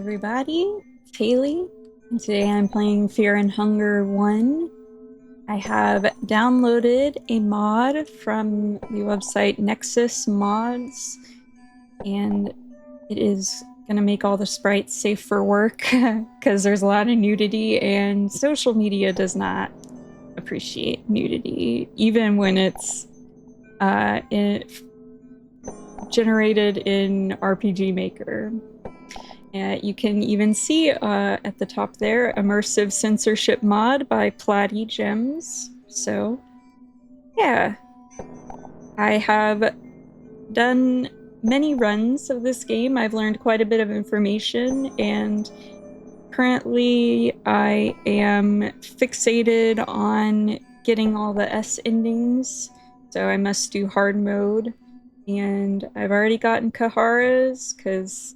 everybody, it's Haley, and today I'm playing Fear and Hunger 1. I have downloaded a mod from the website Nexus Mods, and it is going to make all the sprites safe for work because there's a lot of nudity, and social media does not appreciate nudity, even when it's generated in RPG Maker. You can even see at the top there, Immersive Censorship Mod by Platy Gems. So, yeah. I have done many runs of this game. I've learned quite a bit of information, and currently I am fixated on getting all the S endings, so I must do hard mode. And I've already gotten Kahara's, because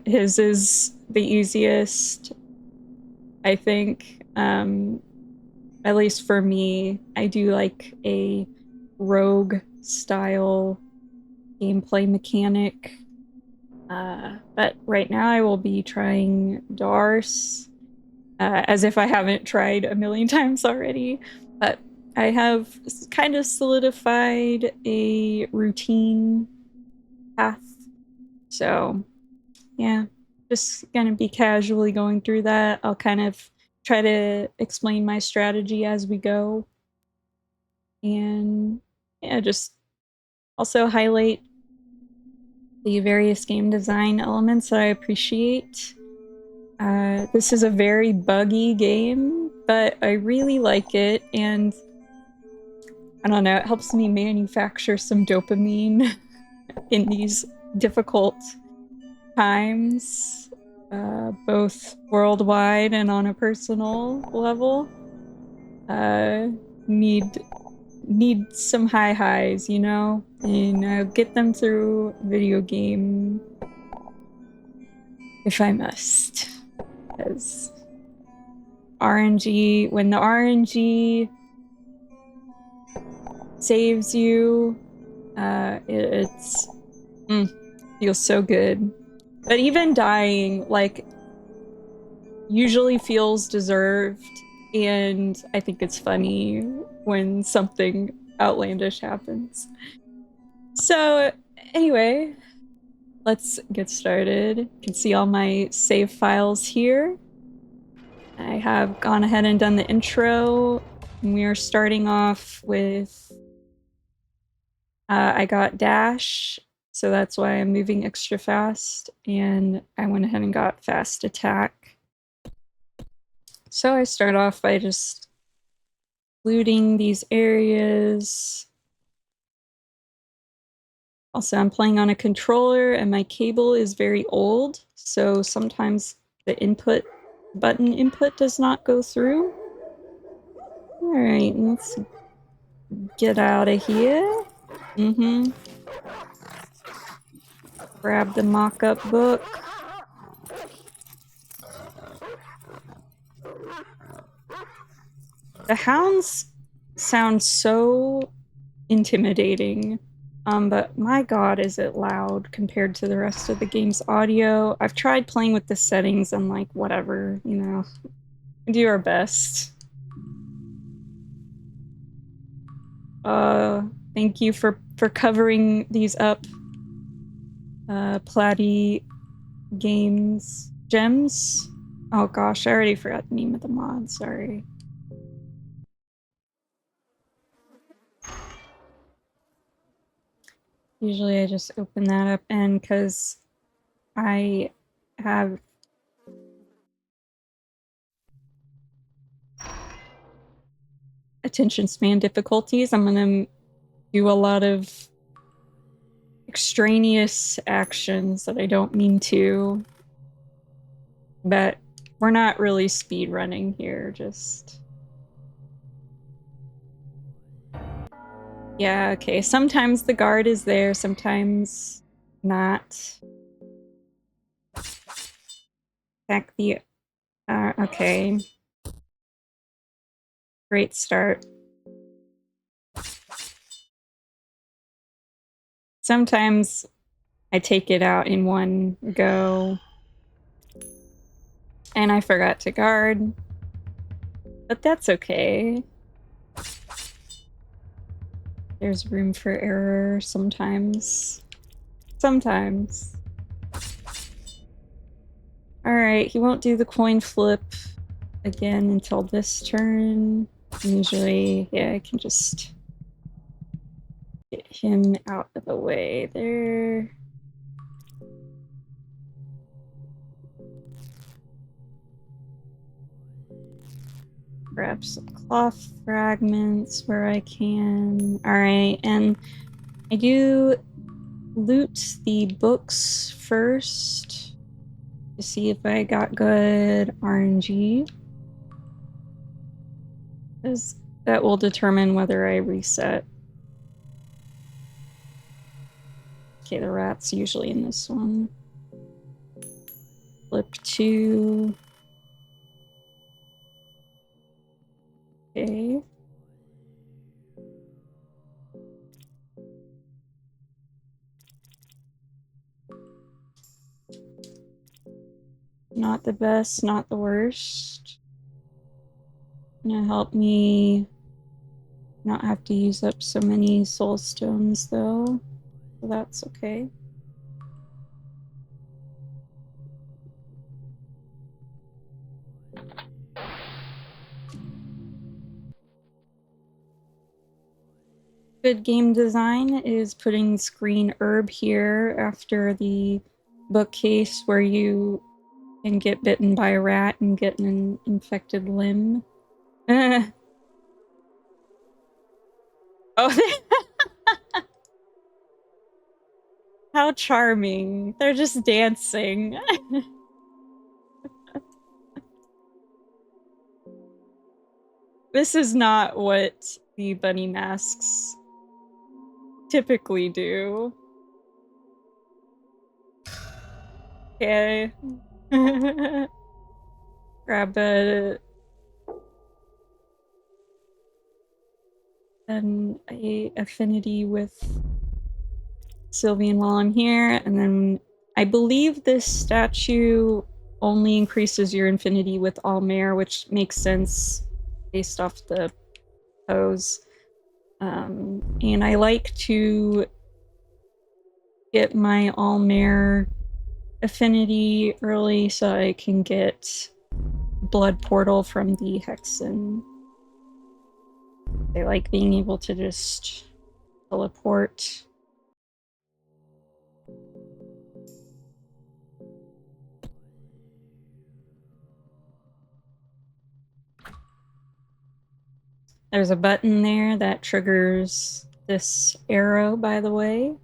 his is the easiest, I think. At least for me, I do like a rogue style gameplay mechanic. But right now I will be trying Darce, as if I haven't tried a million times already. But I have kind of solidified a routine path. So yeah, just gonna be casually going through that. I'll kind of try to explain my strategy as we go. And yeah, just also highlight the various game design elements that I appreciate. This is a very buggy game, but I really like it, and I don't know, it helps me manufacture some dopamine in these difficult times, both worldwide and on a personal level. Need some high highs, you know, and get them through video game if I must, because RNG, when the RNG saves you, it's feels so good. But even dying, like, usually feels deserved, and I think it's funny when something outlandish happens. So, anyway, let's get started. You can see all my save files here. I have gone ahead and done the intro, and we are starting off with I got dash, so that's why I'm moving extra fast, and I went ahead and got fast attack. So I start off by just looting these areas. Also, I'm playing on a controller, and my cable is very old, so sometimes the button input does not go through. Alright, let's get out of here. Grab the mock-up book. The hounds sound so intimidating, but my god, is it loud compared to the rest of the game's audio. I've tried playing with the settings and, like, whatever, you know, do our best. Thank you for covering these up, Platy Games Gems. Oh gosh, I already forgot the name of the mod, sorry. Usually I just open that up, and because I have attention span difficulties, I'm gonna do a lot of extraneous actions that I don't mean to. But we're not really speed running here, just... Yeah, okay, sometimes the guard is there, sometimes not. Back the... okay. Great start. Sometimes I take it out in one go. And I forgot to guard. But that's okay. There's room for error sometimes. Sometimes. Alright, he won't do the coin flip again until this turn. Usually, yeah, I can just get him out of the way there. Grab some cloth fragments where I can. Alright, and I do loot the books first to see if I got good RNG. Because that will determine whether I reset. Okay, the rat's usually in this one. Flip 2. Okay. Not the best, not the worst. Gonna help me not have to use up so many soul stones though. So that's okay. Good game design is putting screen herb here after the bookcase where you can get bitten by a rat and get an infected limb. Oh, how charming. They're just dancing. This is not what the bunny masks typically do. Okay. Grab an affinity with Sylvian while I'm here, and then I believe this statue only increases your infinity with all mare, which makes sense based off the pose. And I like to get my all mare affinity early so I can get blood portal from the hexen. I like being able to just teleport. There's a button there that triggers this arrow, by the way.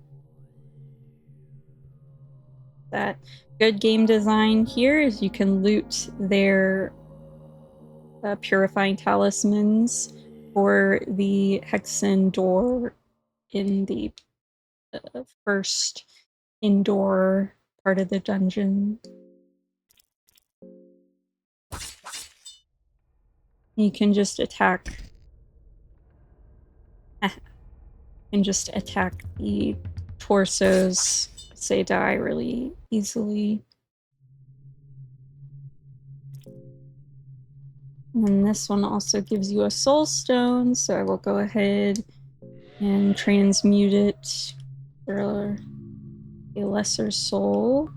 That good game design here is you can loot their purifying talismans for the hexen door in the first indoor part of the dungeon. You can just attack the torsos as they die really easily. And this one also gives you a soul stone, so I will go ahead and transmute it for a lesser soul.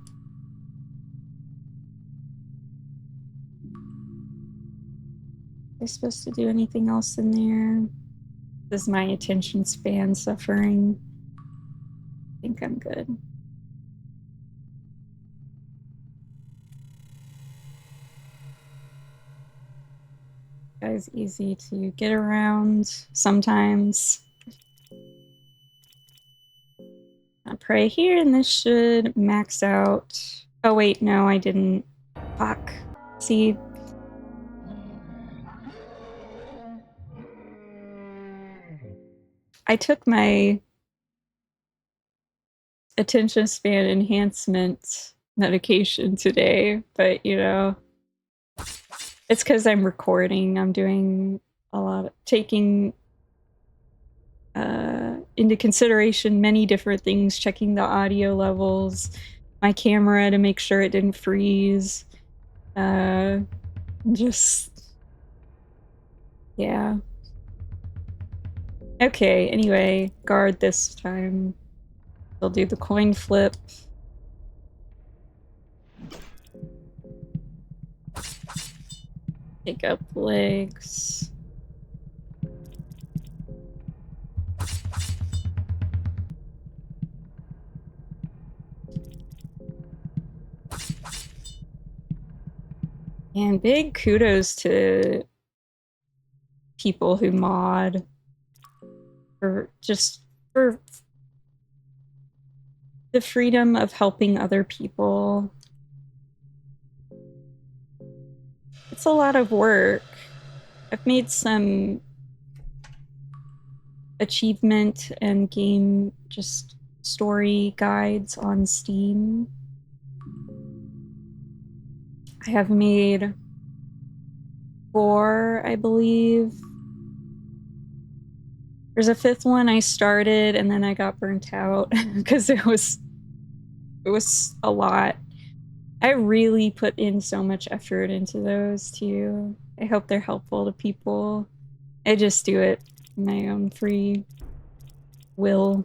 Am I supposed to do anything else in there? Is my attention span suffering? I think I'm good. Guy's easy to get around sometimes. I'll pray here, and this should max out. Oh wait, no, I didn't. Fuck. See? I took my attention span enhancement medication today, but you know, it's because I'm recording. I'm doing a lot of taking into consideration many different things, checking the audio levels, my camera to make sure it didn't freeze, Just... yeah. Okay, anyway, guard this time. They'll do the coin flip. Pick up legs. And big kudos to people who mod for the freedom of helping other people. It's a lot of work. I've made some achievement and game just story guides on Steam. I have made 4, I believe. There's a 5th one I started and then I got burnt out because it was a lot. I really put in so much effort into those too. I hope they're helpful to people. I just do it my own free will.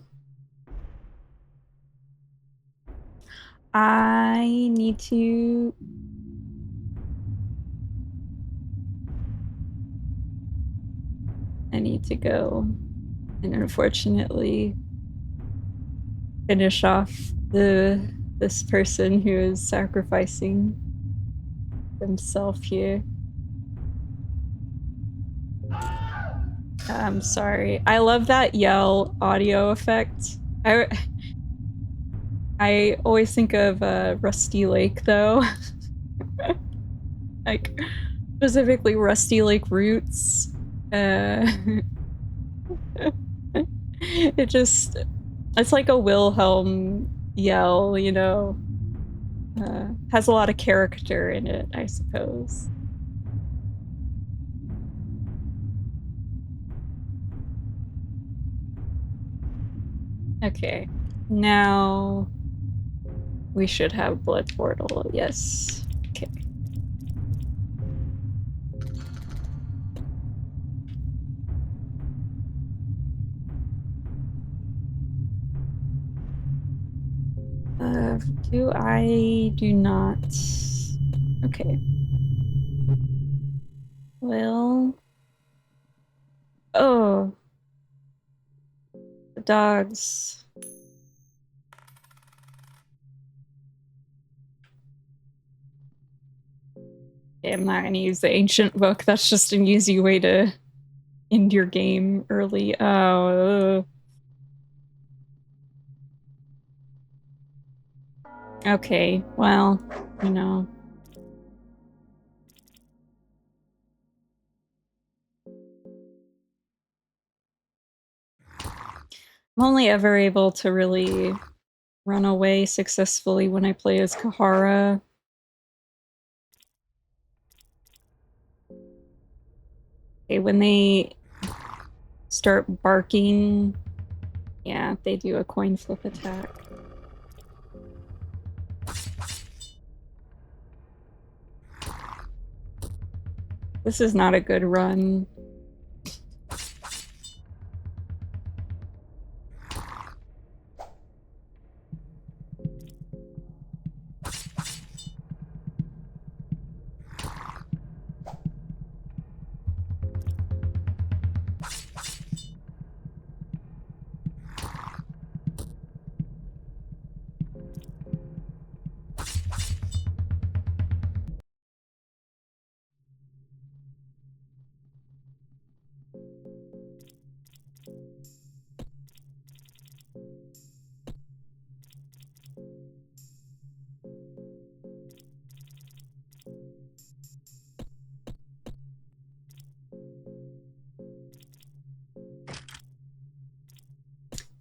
I need to... go and unfortunately finish off this person who is sacrificing himself here. I'm sorry. I love that yell audio effect. I always think of Rusty Lake though. Like specifically Rusty Lake Roots. It's like a Wilhelm yell, you know. Has a lot of character in it, I suppose. Okay, now we should have Blood Portal, yes. Okay. Do not. Okay. Well. Oh. The dogs. Okay, I'm not gonna use the ancient book. That's just an easy way to end your game early. Oh. Okay, well, you know. I'm only ever able to really run away successfully when I play as Kahara. Okay, when they start barking, yeah, they do a coin flip attack. This is not a good run.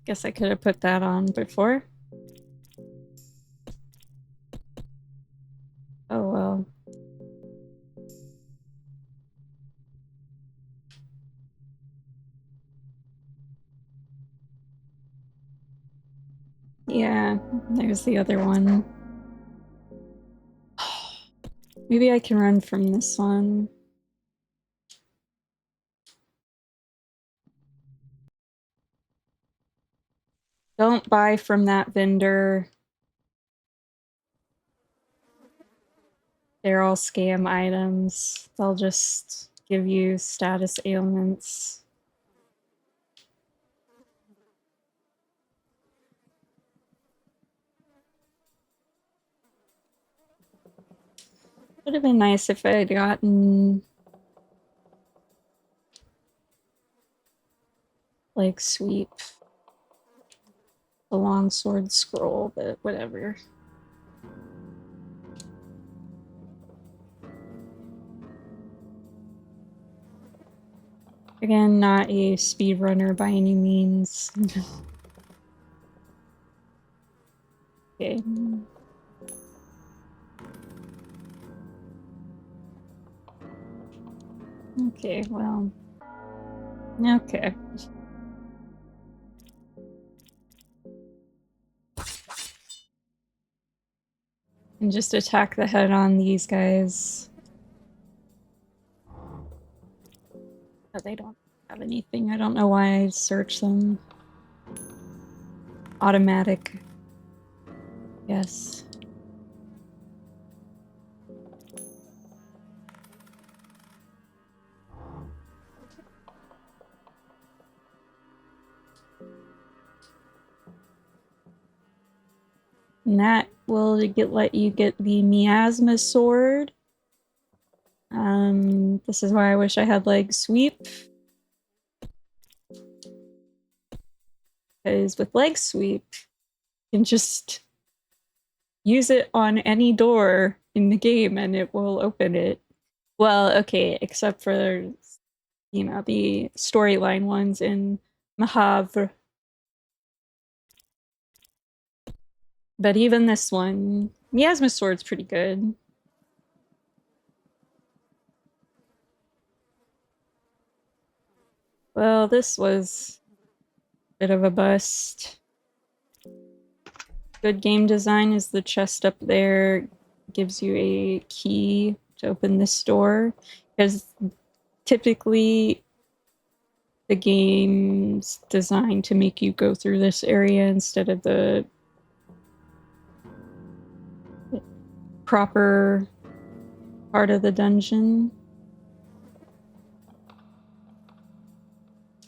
Guess I could have put that on before. Oh well. Yeah, there's the other one. Maybe I can run from this one. Don't buy from that vendor. They're all scam items. They'll just give you status ailments. Would have been nice if I had gotten like sweep the longsword scroll, but whatever. Again, not a speedrunner by any means. Okay. Okay, well. Okay. And just attack the head on these guys. But they don't have anything. I don't know why I search them. Automatic. Yes. And that will let you get the miasma sword. This is why I wish I had like sweep. Because with leg sweep, you can just use it on any door in the game and it will open it. Well, okay, except for, you know, the storyline ones in Mahavre. But even this one, Miasma Sword's pretty good. Well, this was a bit of a bust. Good game design is the chest up there gives you a key to open this door, because typically the game's designed to make you go through this area instead of the proper part of the dungeon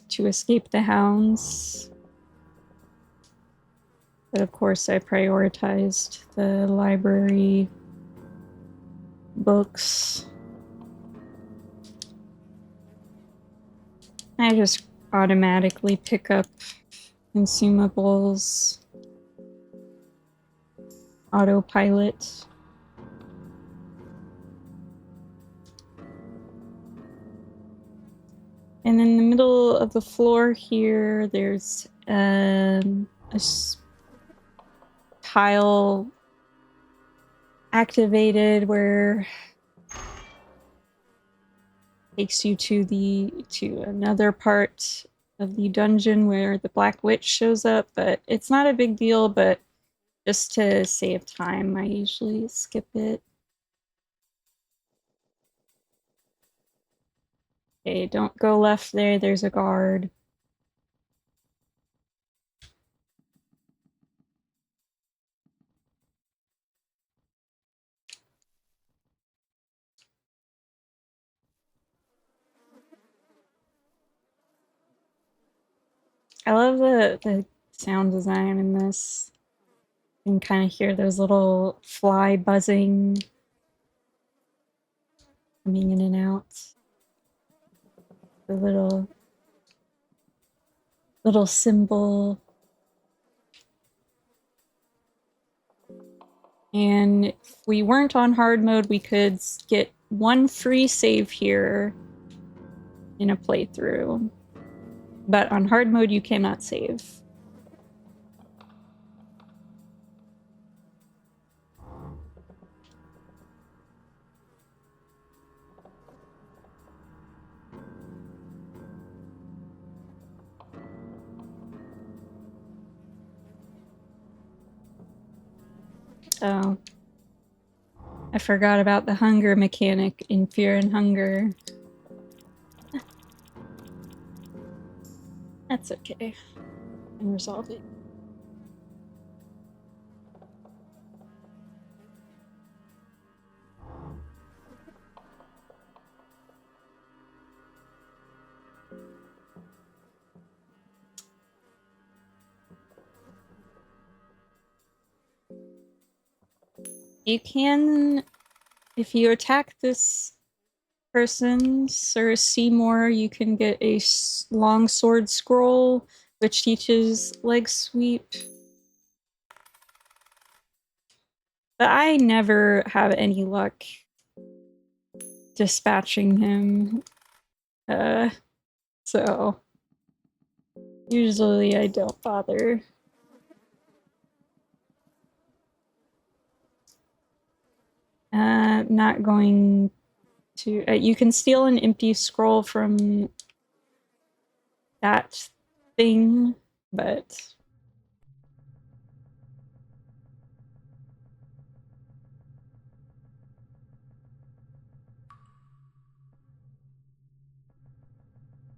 to escape the hounds. But of course I prioritized the library books. I just automatically pick up consumables. Autopilot. And in the middle of the floor here, there's a tile activated where takes you to another part of the dungeon where the Black Witch shows up, but it's not a big deal, but just to save time, I usually skip it. Okay, don't go left there, there's a guard. I love the sound design in this. You can kind of hear those little fly buzzing coming in and out. The little symbol. And if we weren't on hard mode, we could get one free save here in a playthrough. But on hard mode, you cannot save. Oh. I forgot about the hunger mechanic in Fear and Hunger. That's okay. I can resolve it. You can, if you attack this person, Sir Seymour, you can get a long sword scroll, which teaches leg sweep. But I never have any luck dispatching him. So usually I don't bother. Not going to... you can steal an empty scroll from that thing, but...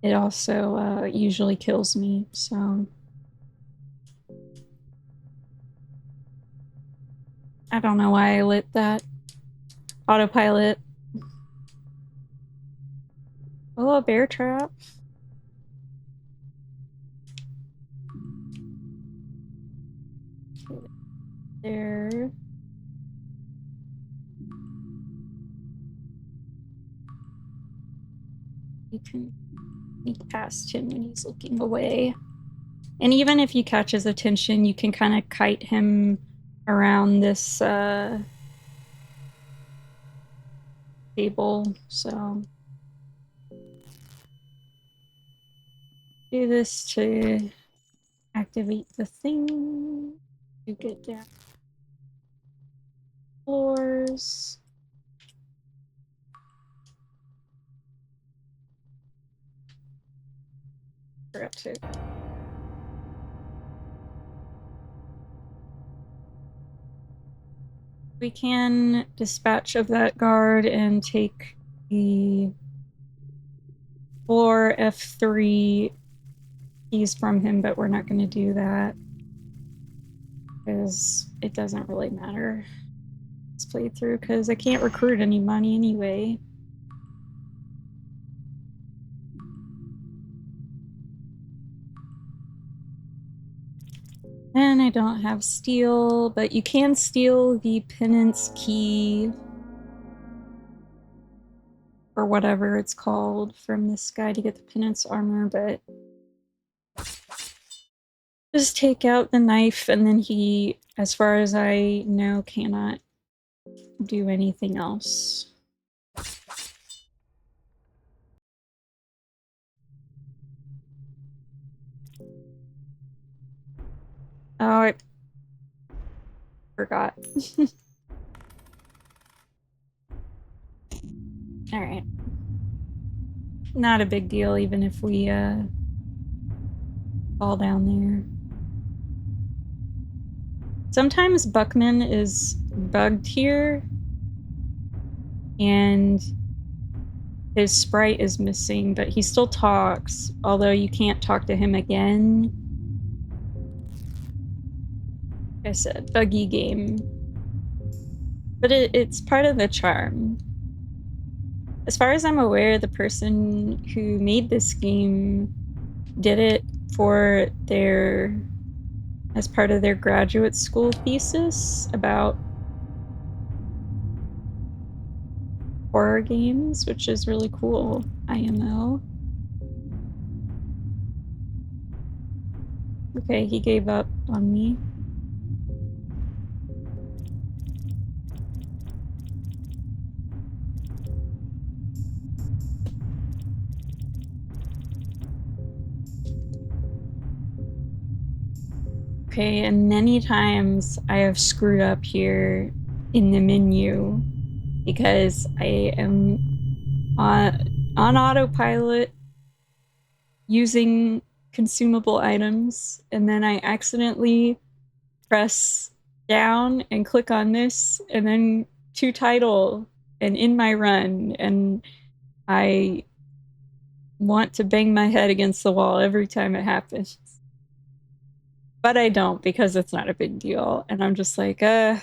it also usually kills me, so... I don't know why I lit that. Autopilot. Oh, a bear trap. There. You can sneak past him when he's looking away. And even if you catch his attention, you can kind of kite him around this table, so... do this to activate the thing, to get down floors. Forgot to... we can dispatch of that guard and take the floor F3 keys from him, but we're not going to do that because it doesn't really matter this playthrough, because I can't recruit any money anyway. And I don't have steel, but you can steal the penance key or whatever it's called from this guy to get the penance armor, but just take out the knife and then he, as far as I know, cannot do anything else. Oh, I forgot. Alright. Not a big deal, even if we fall down there. Sometimes Buckman is bugged here, and his sprite is missing, but he still talks, although you can't talk to him again. Like I said, buggy game. But it's part of the charm. As far as I'm aware, the person who made this game did it for their... as part of their graduate school thesis about horror games, which is really cool. IMO. Okay, he gave up on me. Okay, and many times I have screwed up here in the menu because I am on autopilot using consumable items, and then I accidentally press down and click on this, and then to title and in my run, and I want to bang my head against the wall every time it happens. But I don't, because it's not a big deal. And I'm just like, yeah.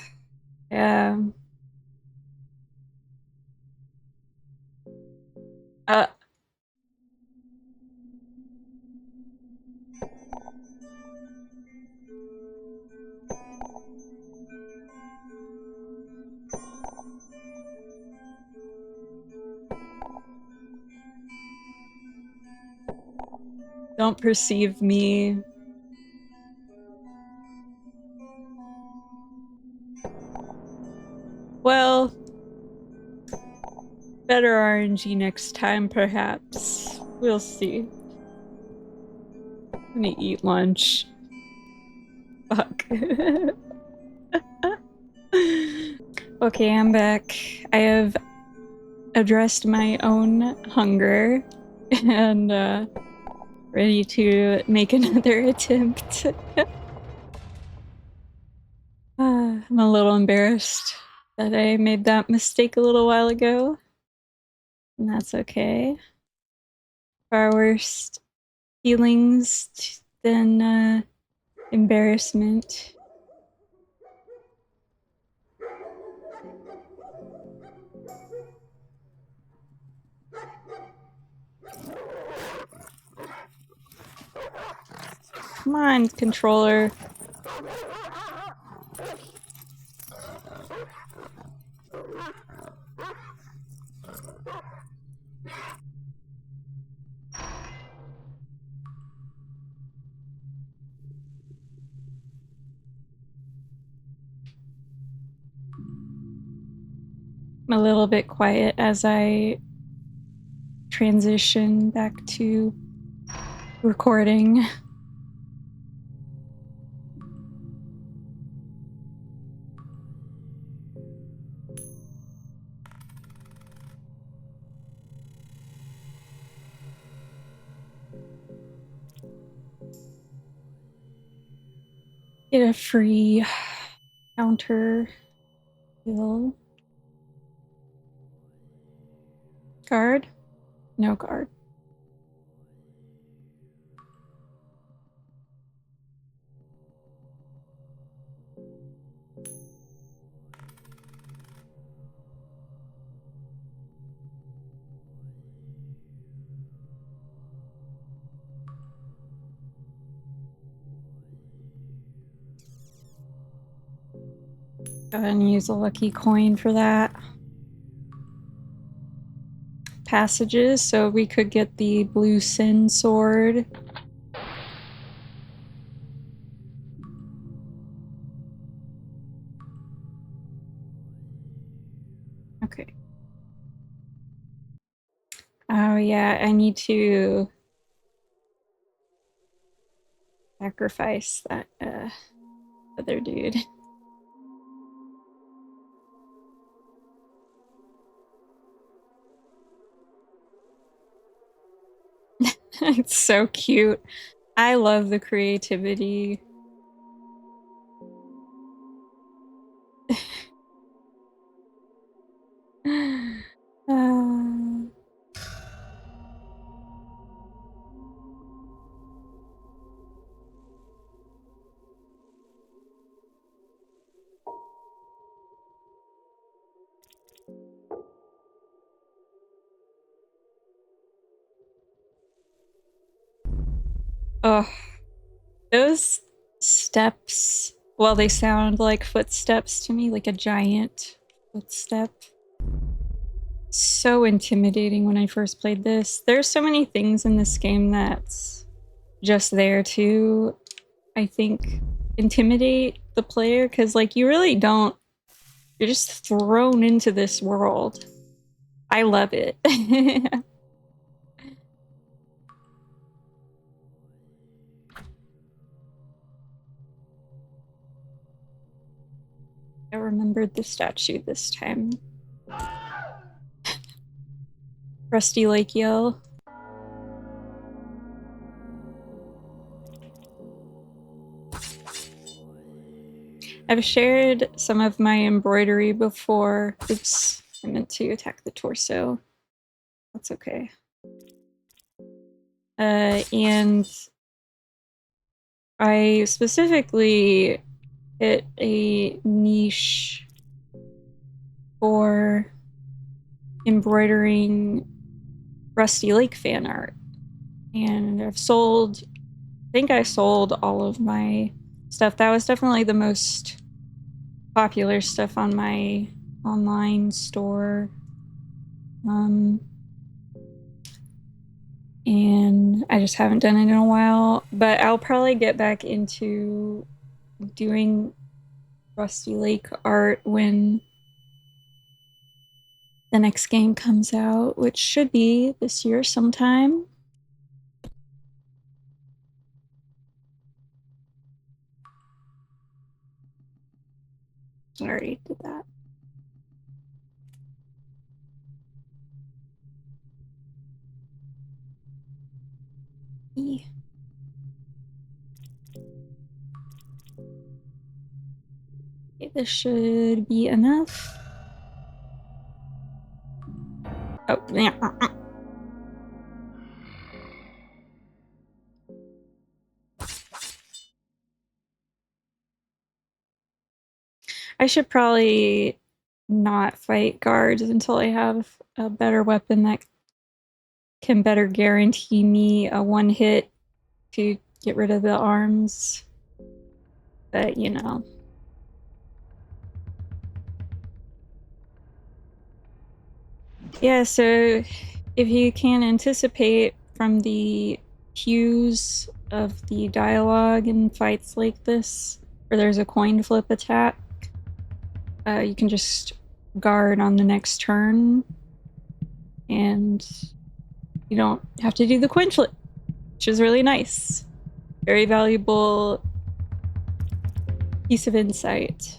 Don't perceive me. Well, better RNG next time, perhaps. We'll see. I'm gonna eat lunch. Fuck. Okay, I'm back. I have addressed my own hunger and ready to make another attempt. I'm a little embarrassed that I made that mistake a little while ago. And that's okay. Far worse feelings than embarrassment. Come on, controller. I'm a little bit quiet as I transition back to recording. Get a free counter kill. Guard? No guard. Go ahead and use a lucky coin for that. Passages, so we could get the blue sin sword. Okay. Oh yeah, I need to sacrifice that other dude. It's so cute. I love the creativity. uh... Oh, those steps, well, they sound like footsteps to me, like a giant footstep. So intimidating when I first played this. There's so many things in this game that's just there to, I think, intimidate the player, because, like, you really don't, you're just thrown into this world. I love it. I remembered the statue this time. Rusty Lake Yell. I've shared some of my embroidery before. Oops, I meant to attack the torso. That's okay. And I specifically hit a niche for embroidering Rusty Lake fan art. And I think I sold all of my stuff. That was definitely the most popular stuff on my online store. And I just haven't done it in a while, but I'll probably get back into doing Rusty Lake art when the next game comes out, which should be this year sometime. I already did that. Okay, this should be enough. Oh, yeah. I should probably not fight guards until I have a better weapon that can better guarantee me a one hit to get rid of the arms. But, you know. Yeah, so if you can anticipate from the cues of the dialogue in fights like this, where there's a coin flip attack, you can just guard on the next turn, and you don't have to do the coin flip, which is really nice. Very valuable piece of insight.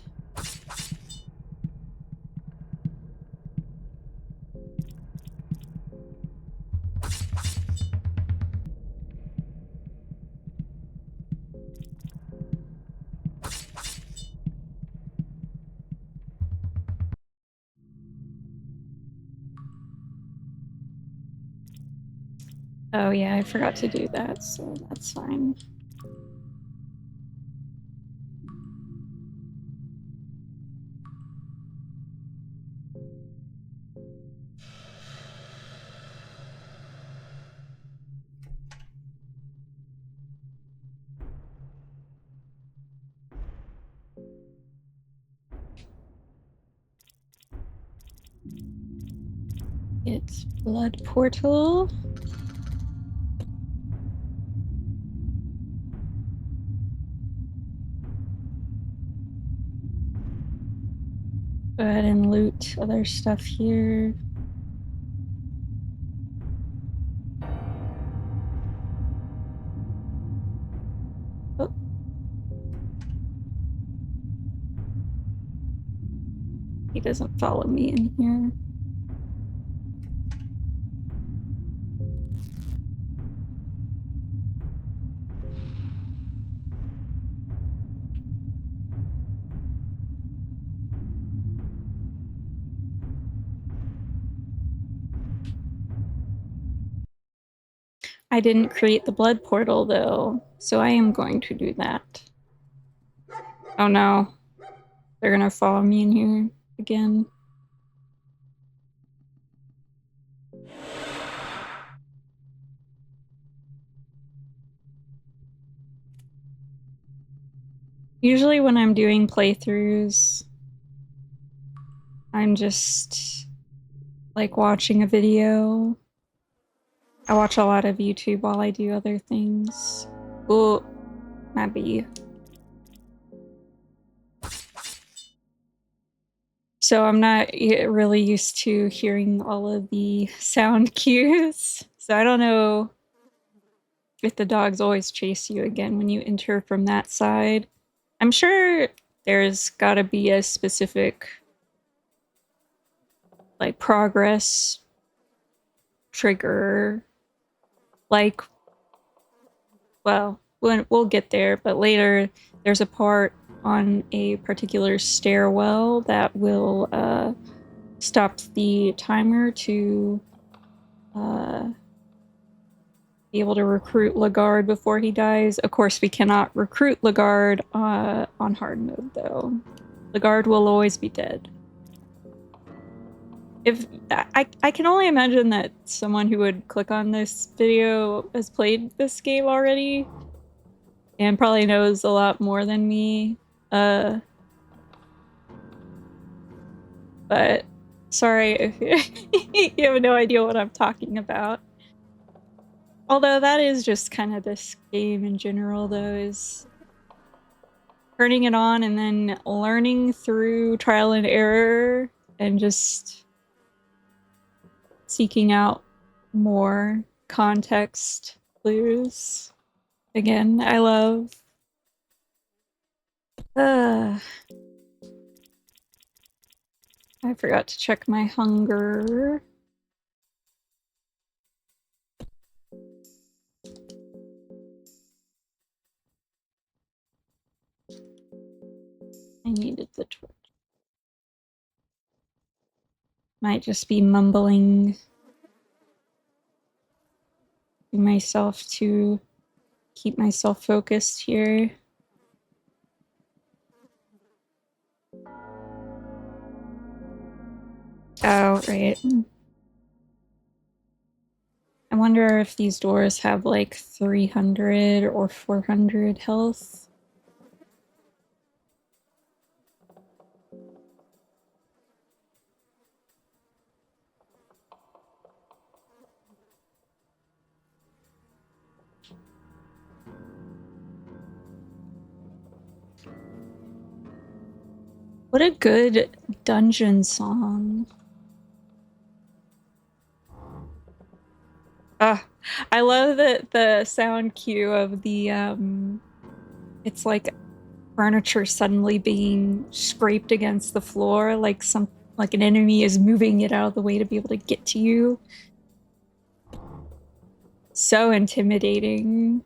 Oh yeah, I forgot to do that, so that's fine. It's Blood Portal. Go ahead and loot other stuff here. Oh. He doesn't follow me in here. I didn't create the blood portal though, so I am going to do that. Oh no, they're gonna follow me in here again. Usually when I'm doing playthroughs, I'm just like watching a video. I watch a lot of YouTube while I do other things. Oh, my bee. So I'm not really used to hearing all of the sound cues. So I don't know if the dogs always chase you again when you enter from that side. I'm sure there's gotta be a specific like progress trigger. Like, well, we'll get there, but later there's a part on a particular stairwell that will stop the timer to be able to recruit Lagarde before he dies. Of course, we cannot recruit Lagarde on hard mode, though. Lagarde will always be dead. If I can only imagine that someone who would click on this video has played this game already and probably knows a lot more than me. But sorry if you have no idea what I'm talking about. Although that is just kind of this game in general, though, is turning it on and then learning through trial and error and just seeking out more context clues. Again, I love. I forgot to check my hunger. I needed the torch. Might just be mumbling to myself to keep myself focused here. Oh, right. I wonder if these doors have like 300 or 400 health. What a good dungeon song. I love the sound cue of the it's like furniture suddenly being scraped against the floor, like an enemy is moving it out of the way to be able to get to you. So intimidating.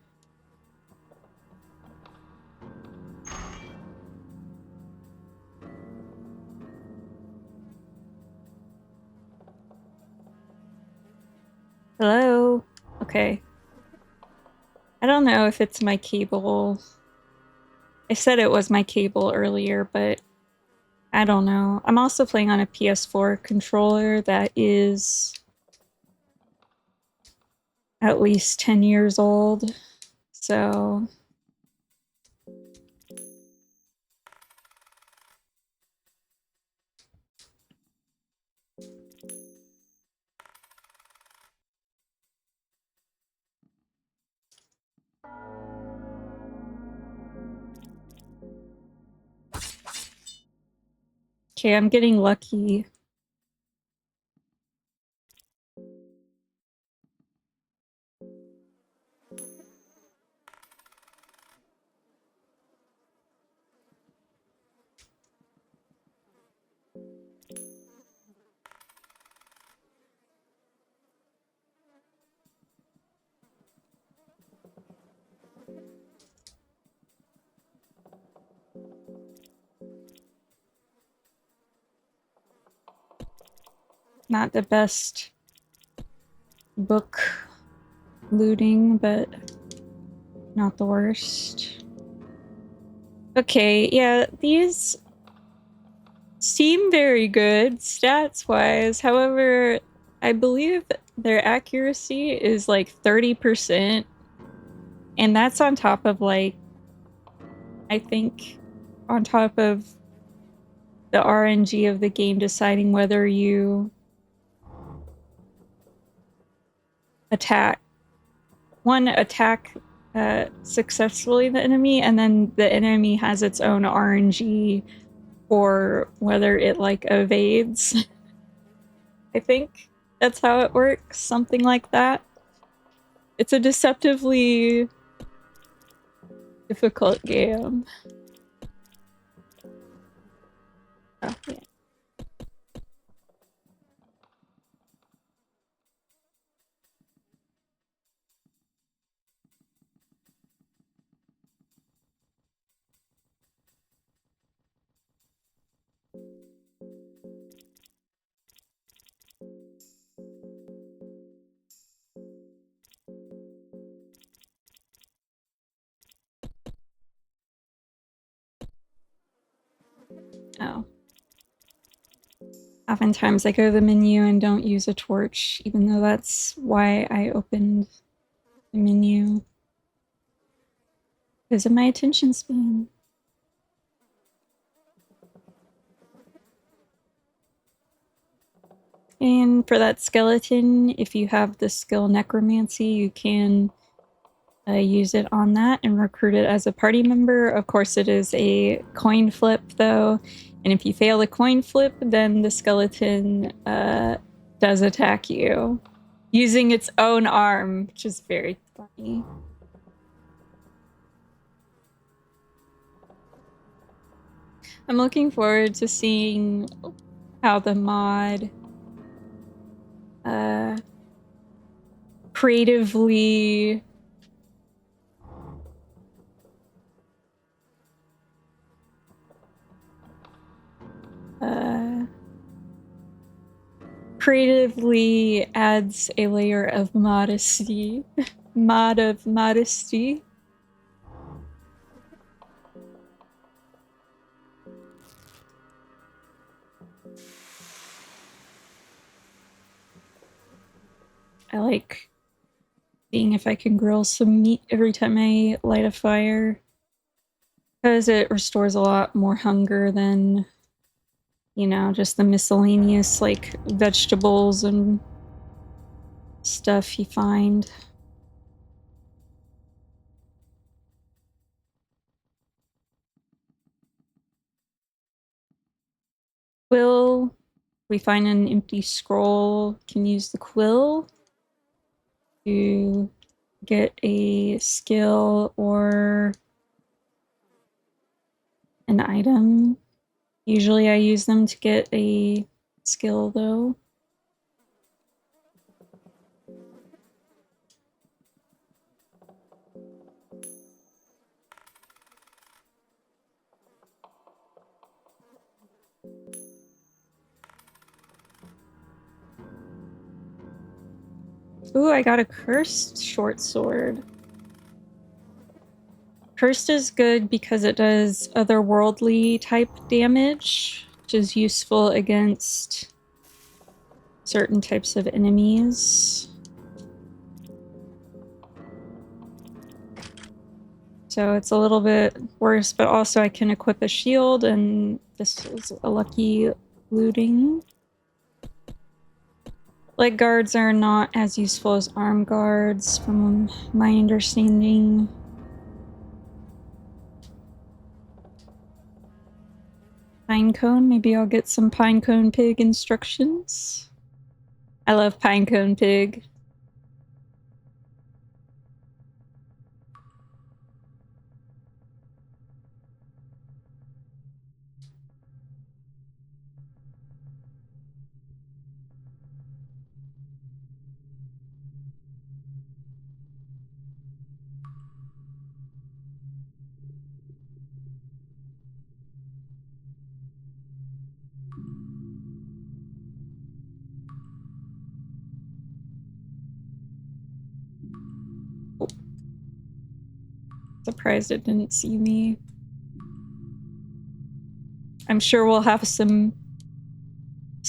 Hello? Okay. I don't know if it's my cable. I said it was my cable earlier, but I don't know. I'm also playing on a PS4 controller that is at least 10 years old, so... Okay, I'm getting lucky. Not the best book looting, but not the worst. Okay, yeah, these seem very good stats-wise. However, I believe their accuracy is like 30%, and that's on top of like, I think on top of the RNG of the game deciding whether you attack successfully the enemy, and then the enemy has its own RNG for whether it like evades. I think that's how it works, something like that. It's a deceptively difficult game. Oh, yeah. Oh. Oftentimes I go to the menu and don't use a torch, even though that's why I opened the menu. Because of my attention span. And for that skeleton, if you have the skill necromancy, you can use it on that and recruit it as a party member. Of course, it is a coin flip, though. And if you fail the coin flip, then the skeleton does attack you using its own arm, which is very funny. I'm looking forward to seeing how the mod creatively adds a layer of modesty. Mod of modesty. I like seeing if I can grill some meat every time I light a fire, because it restores a lot more hunger than, you know, just the miscellaneous like vegetables and stuff you find. Quill, we find an empty scroll, can use the quill to get a skill or an item. Usually I use them to get a skill, though. Ooh, I got a cursed short sword. Cursed is good because it does otherworldly type damage, which is useful against certain types of enemies. So it's a little bit worse, but also I can equip a shield, and this is a lucky looting. Leg guards are not as useful as arm guards, from my understanding. Pinecone, maybe I'll get some Pinecone Pig instructions. I love Pinecone Pig. Oh. Surprised it didn't see me. I'm sure we'll have some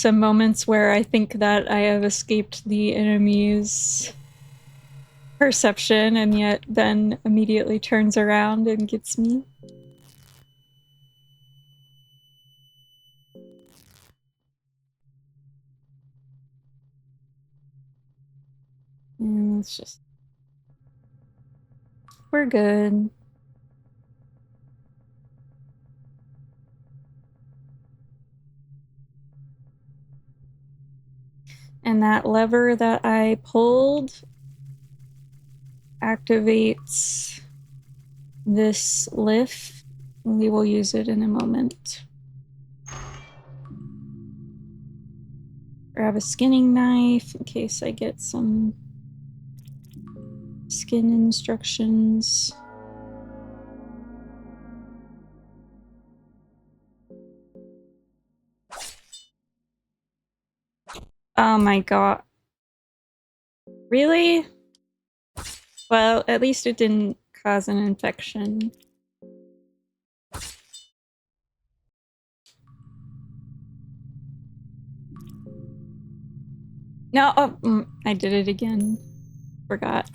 moments where I think that I have escaped the enemy's perception, and yet then immediately turns around and gets me. And it's just... we're good. And that lever that I pulled activates this lift. We will use it in a moment. Grab a skinning knife in case I get some skin instructions. Oh my god. Really? Well, at least it didn't cause an infection. No, oh, I did it again. Forgot.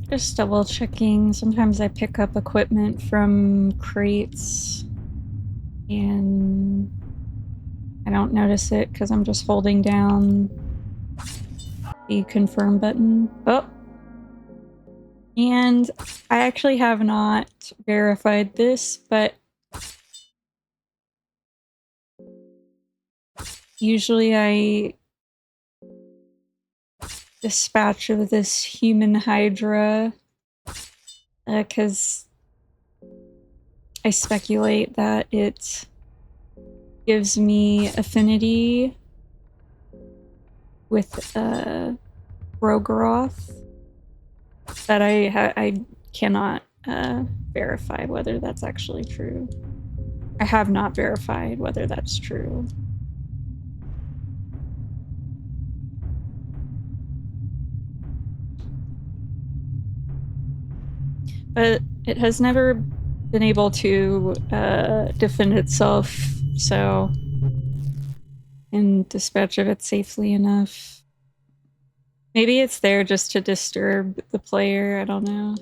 Just double checking. Sometimes I pick up equipment from crates and I don't notice it because I'm just holding down the confirm button. Oh, and I actually have not verified this, but usually I dispatch of this human hydra because I speculate that it gives me affinity with Rogaroth, but I cannot verify whether that's actually true. I have not verified whether that's true. But it has never been able to defend itself, so and dispatch of it safely enough. Maybe it's there just to disturb the player, I don't know.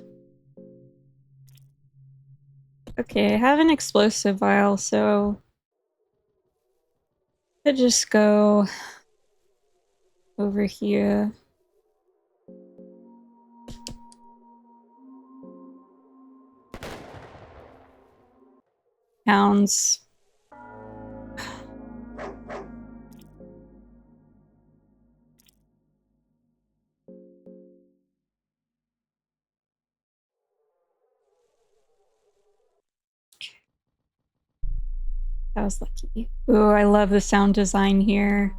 Okay, I have an explosive vial, so I could just go over here. Pounds. That was lucky. Ooh, I love the sound design here.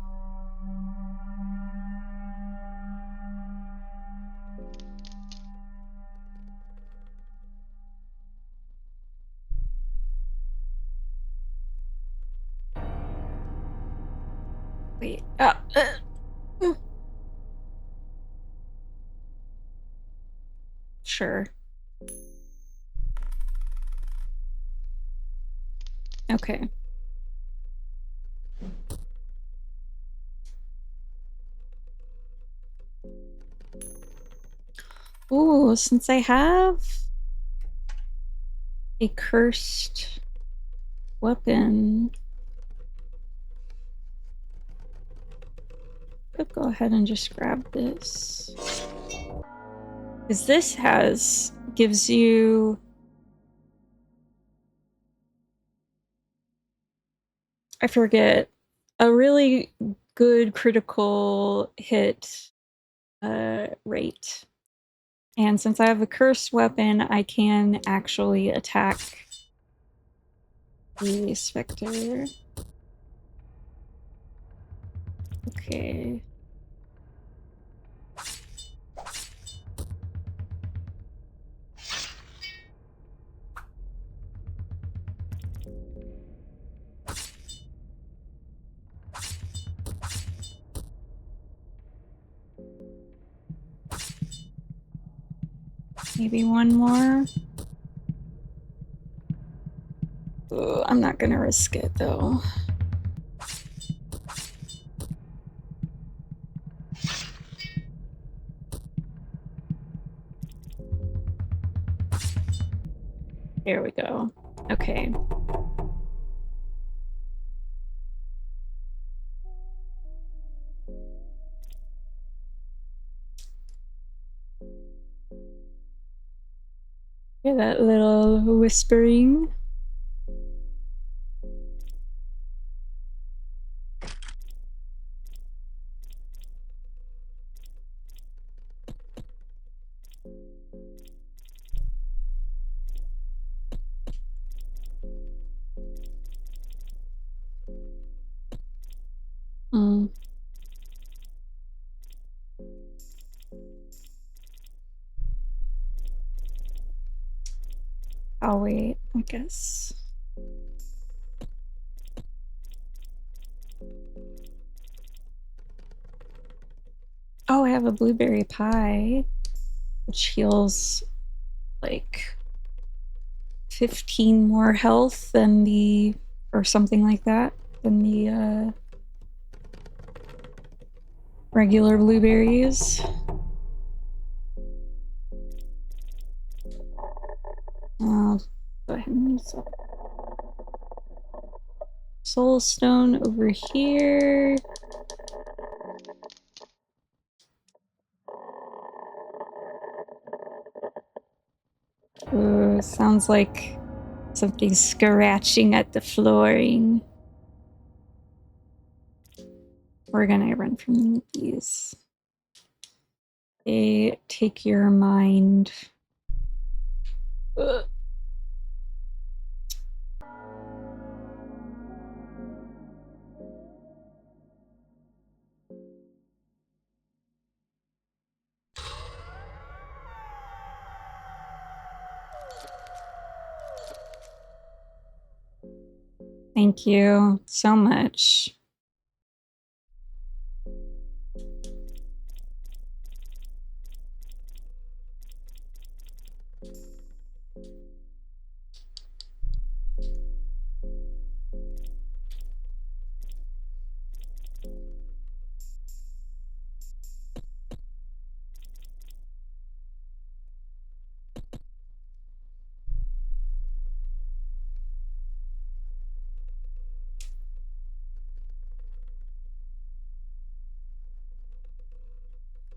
Wait. Sure. Okay. Ooh, since I have a cursed weapon, I'll go ahead and just grab this. Because this gives you... I forget, a really good critical hit rate. And since I have a cursed weapon, I can actually attack the Spectre. Okay. Maybe one more. Ooh, I'm not gonna risk it though. There we go. Okay. Hear that little whispering? Mm. I'll wait, I guess. Oh, I have a blueberry pie, which heals like 15 more health than the, or something like that, than the regular blueberries. I'll go ahead and use that. Soul stone over here. Ooh, sounds like something scratching at the flooring. We're gonna run from these. They take your mind. Ugh. Thank you so much.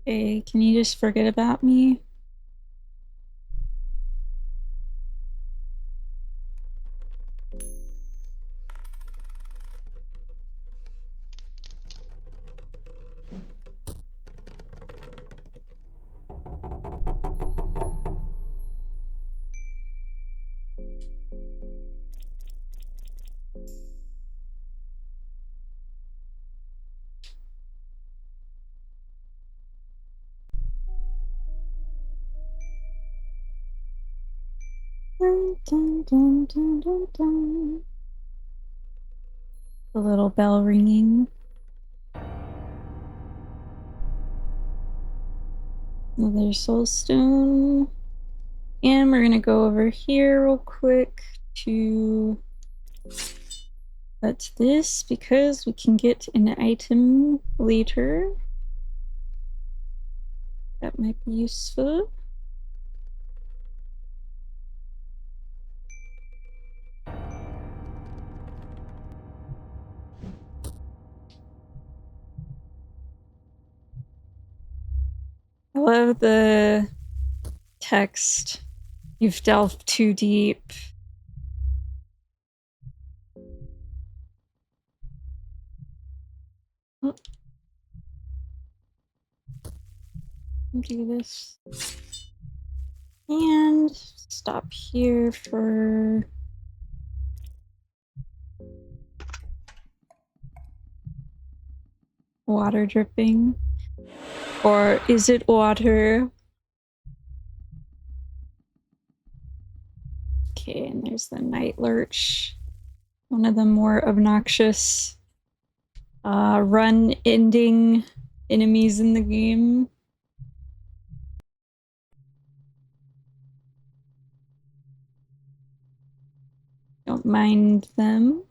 Hey, can you just forget about me? Dun, dun, dun, dun, dun, dun. The little bell ringing. Another soul stone. And we're gonna go over here real quick to cut this because we can get an item later. That might be useful. I love the text. You've delved too deep. Oh. Do this. And stop here for water dripping. Or is it water? Okay, and there's the night lurch. One of the more obnoxious run ending enemies in the game. Don't mind them.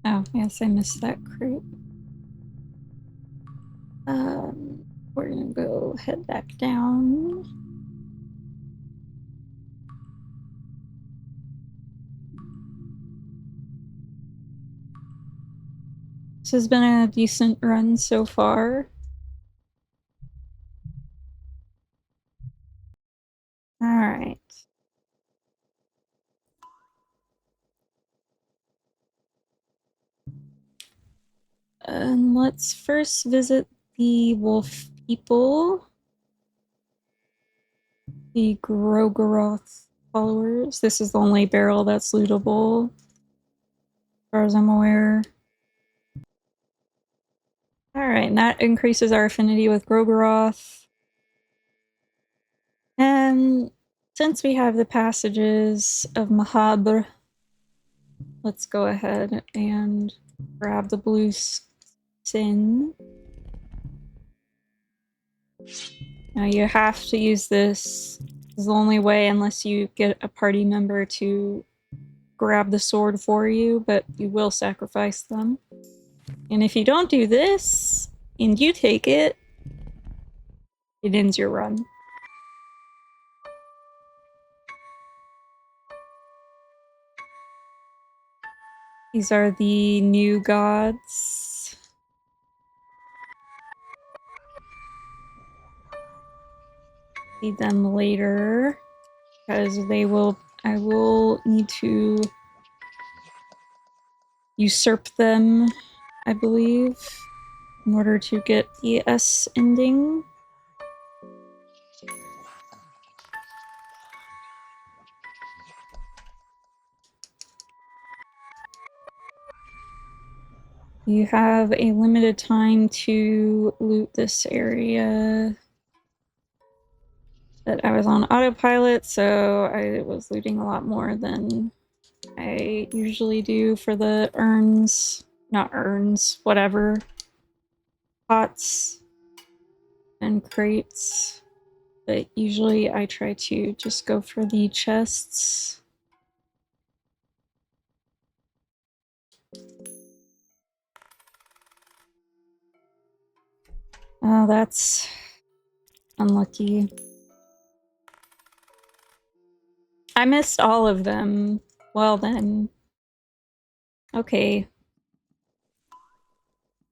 Oh, yes, I missed that crate. We're gonna go head back down. This has been a decent run so far. All right. And let's first visit the wolf people. The Grogoroth followers. This is the only barrel that's lootable, as far as I'm aware. Alright, and that increases our affinity with Grogoroth. And since we have the passages of Mahabr, let's go ahead and grab the blue sin. Now you have to use this. This is the only way unless you get a party member to grab the sword for you, but you will sacrifice them. And if you don't do this, and you take it, it ends your run. These are the new gods. Feed them later, because I will need to usurp them, I believe, in order to get the S ending. You have a limited time to loot this area. But I was on autopilot, so I was looting a lot more than I usually do for the urns. Not urns, whatever. Pots and crates. But usually I try to just go for the chests. Oh, that's unlucky. I missed all of them. Well then. Okay.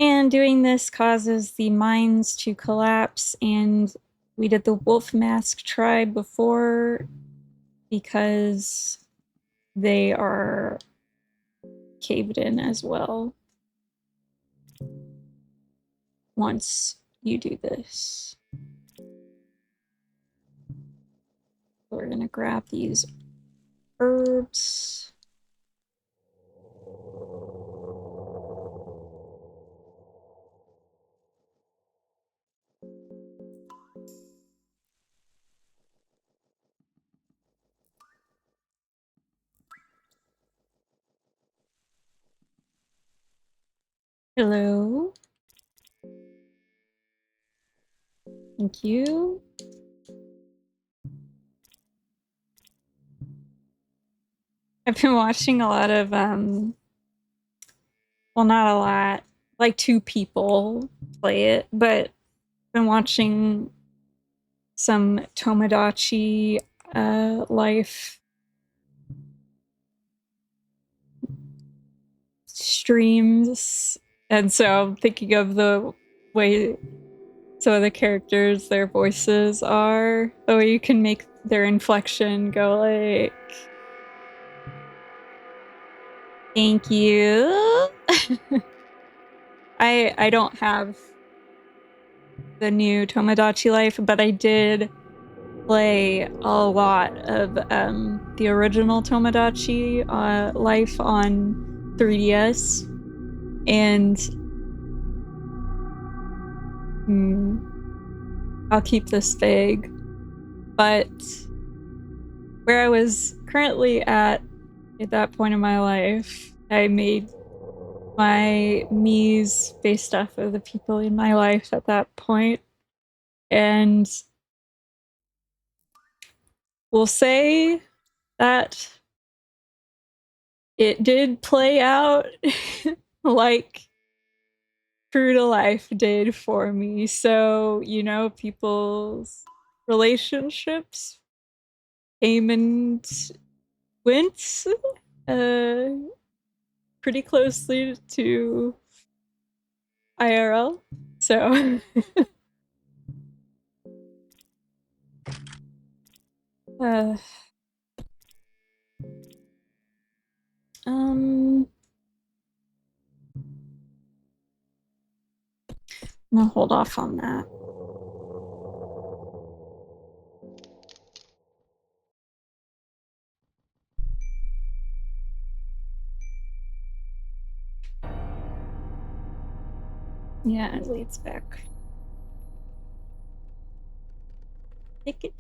And doing this causes the mines to collapse, and we did the wolf mask tribe before because they are caved in as well once you do this. We're gonna grab these herbs. Hello. Thank you. I've been watching a lot of, well, not a lot, like 2 people play it, but I've been watching some Tomodachi Life streams, and so I'm thinking of the way some of the characters, their voices are, the way you can make their inflection go like, thank you. I don't have the new Tomodachi Life, but I did play a lot of the original Tomodachi Life on 3DS, and I'll keep this vague, but where I was currently at that point in my life, I made my Mii's based off of the people in my life at that point, and we'll say that it did play out like true to life did for me. So, you know, people's relationships came and went pretty closely to IRL. So um I'm gonna hold off on that. Yeah, it leads back. Take it.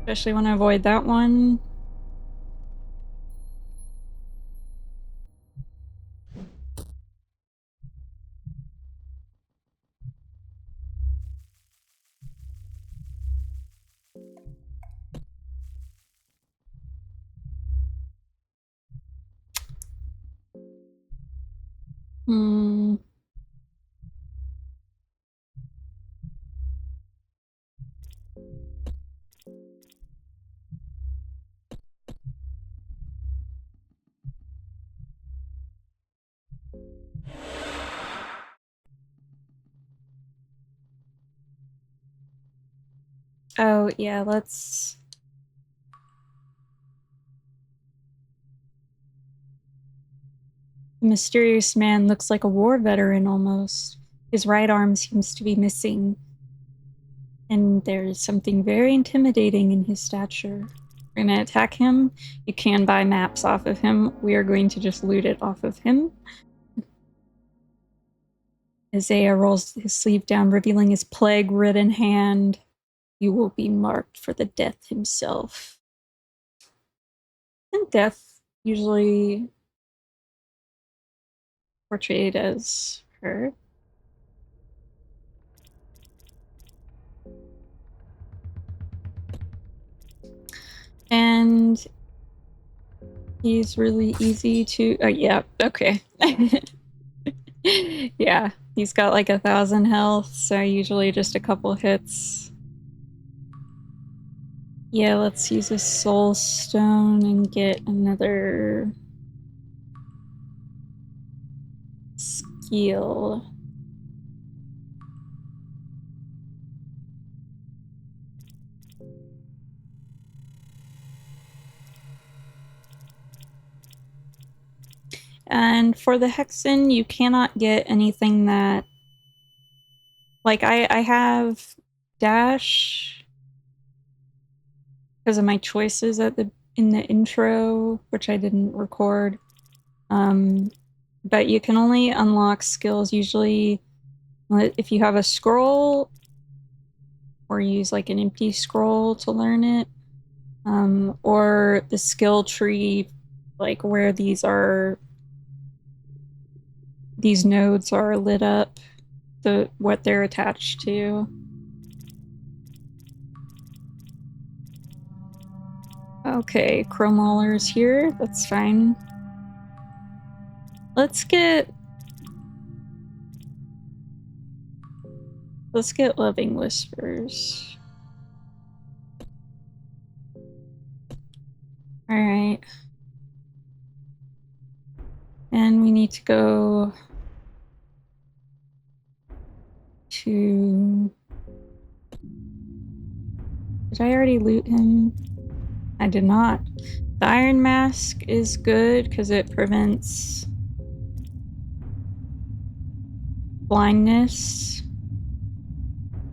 Especially when I avoid that one. Hmm. Oh, yeah, let's... The mysterious man looks like a war veteran almost. His right arm seems to be missing. And there's something very intimidating in his stature. We're gonna attack him. You can buy maps off of him. We are going to just loot it off of him. Isaiah rolls his sleeve down, revealing his plague-ridden hand. You will be marked for the death himself. And death usually portrayed as her. And he's really easy to... Oh, yeah, okay. Yeah, he's got like 1,000 health, so usually just a couple hits. Yeah, let's use a soul stone and get another skill. And for the Hexen, you cannot get anything that... Like, I have dash because of my choices in the intro, which I didn't record. But you can only unlock skills usually if you have a scroll or use like an empty scroll to learn it, or the skill tree, like where these nodes are lit up, what they're attached to. Okay, Mauler's here. That's fine. Let's get Loving Whispers. All right. And we need to go to... Did I already loot him? I did not. The Iron Mask is good because it prevents blindness,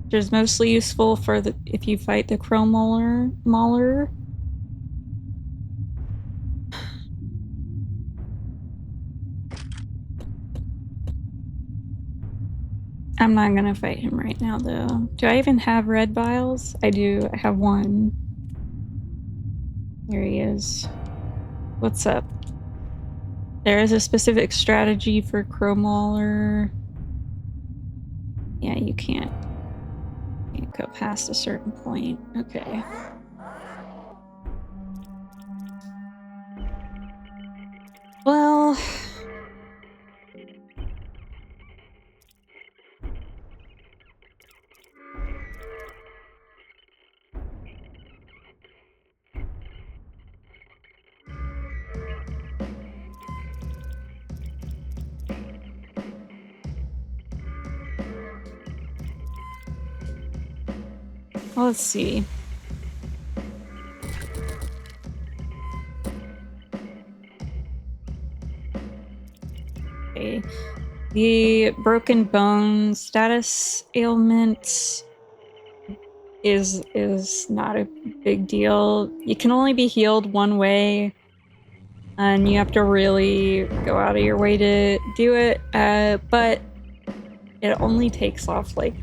which is mostly useful for if you fight the Mauler. I'm not gonna fight him right now, though. Do I even have red vials? I do. I have one. There he is. What's up? There is a specific strategy for Mauler. Yeah, you can't go past a certain point. Okay. Well... let's see. Okay. The broken bone status ailment is not a big deal. You can only be healed one way, and you have to really go out of your way to do it. But it only takes off like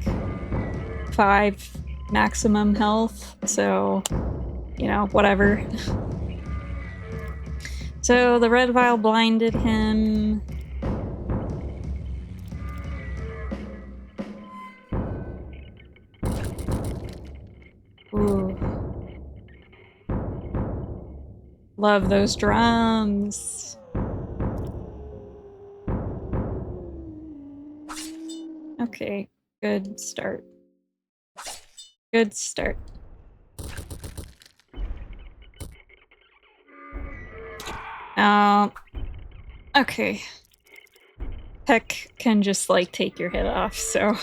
5 maximum health, so you know, whatever. So the red vial blinded him. Ooh. Love those drums. Okay, good start. Good start. Okay. Peck can just like take your head off, so.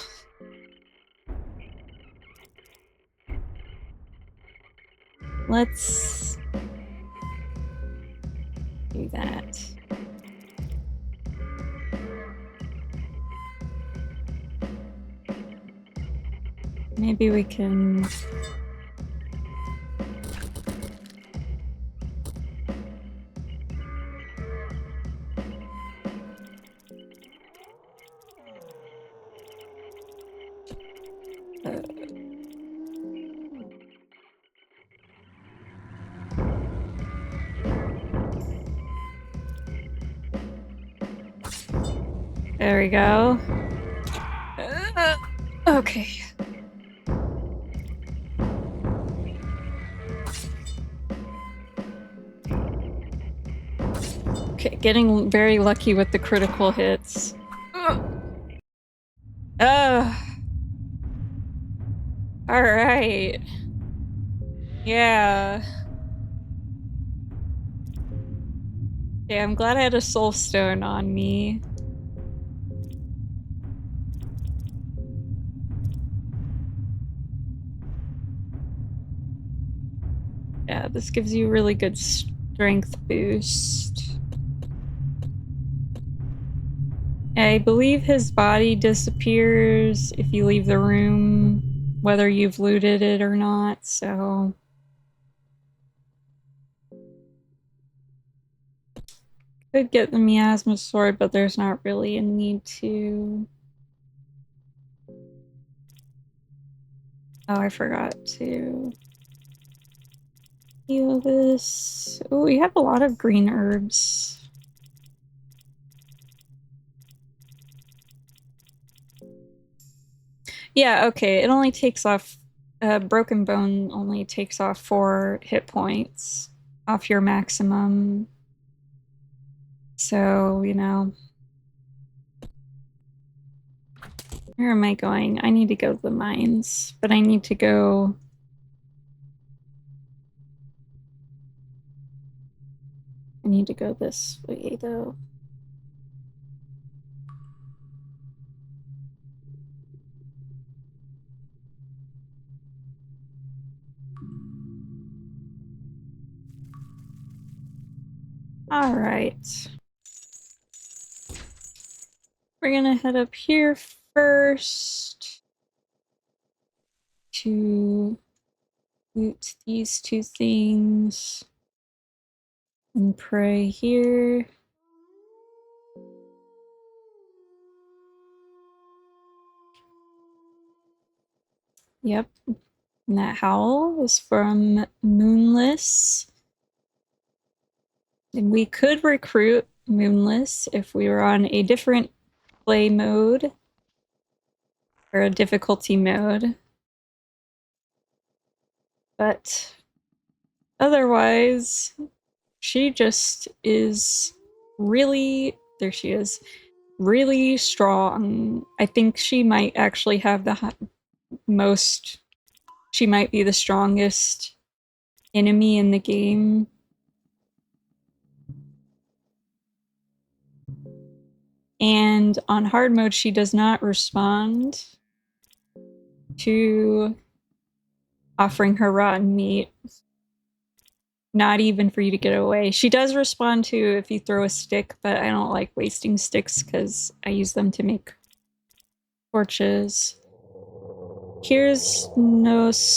Let's do that. Maybe we can... There we go. Okay. Okay, getting very lucky with the critical hits. Alright. Yeah. Yeah, I'm glad I had a soul stone on me. Yeah, this gives you a really good strength boost. I believe his body disappears if you leave the room, whether you've looted it or not, so... Could get the miasma sword, but there's not really a need to... Oh, I forgot to heal this. Oh, we have a lot of green herbs. Yeah, okay, it only takes off... Broken Bone only takes off 4 hit points off your maximum. So, you know... Where am I going? I need to go to the mines, but I need to go... I need to go this way, though. All right. We're gonna head up here first to loot these 2 things and pray here. Yep. And that howl is from Moonless. And we could recruit Moonless if we were on a different play mode or a difficulty mode. But otherwise, she just is really, there she is, really strong. I think she might actually have the most, she might be the strongest enemy in the game. And on hard mode, she does not respond to offering her rotten meat. Not even for you to get away. She does respond to if you throw a stick, but I don't like wasting sticks because I use them to make torches. Here's Nostramus.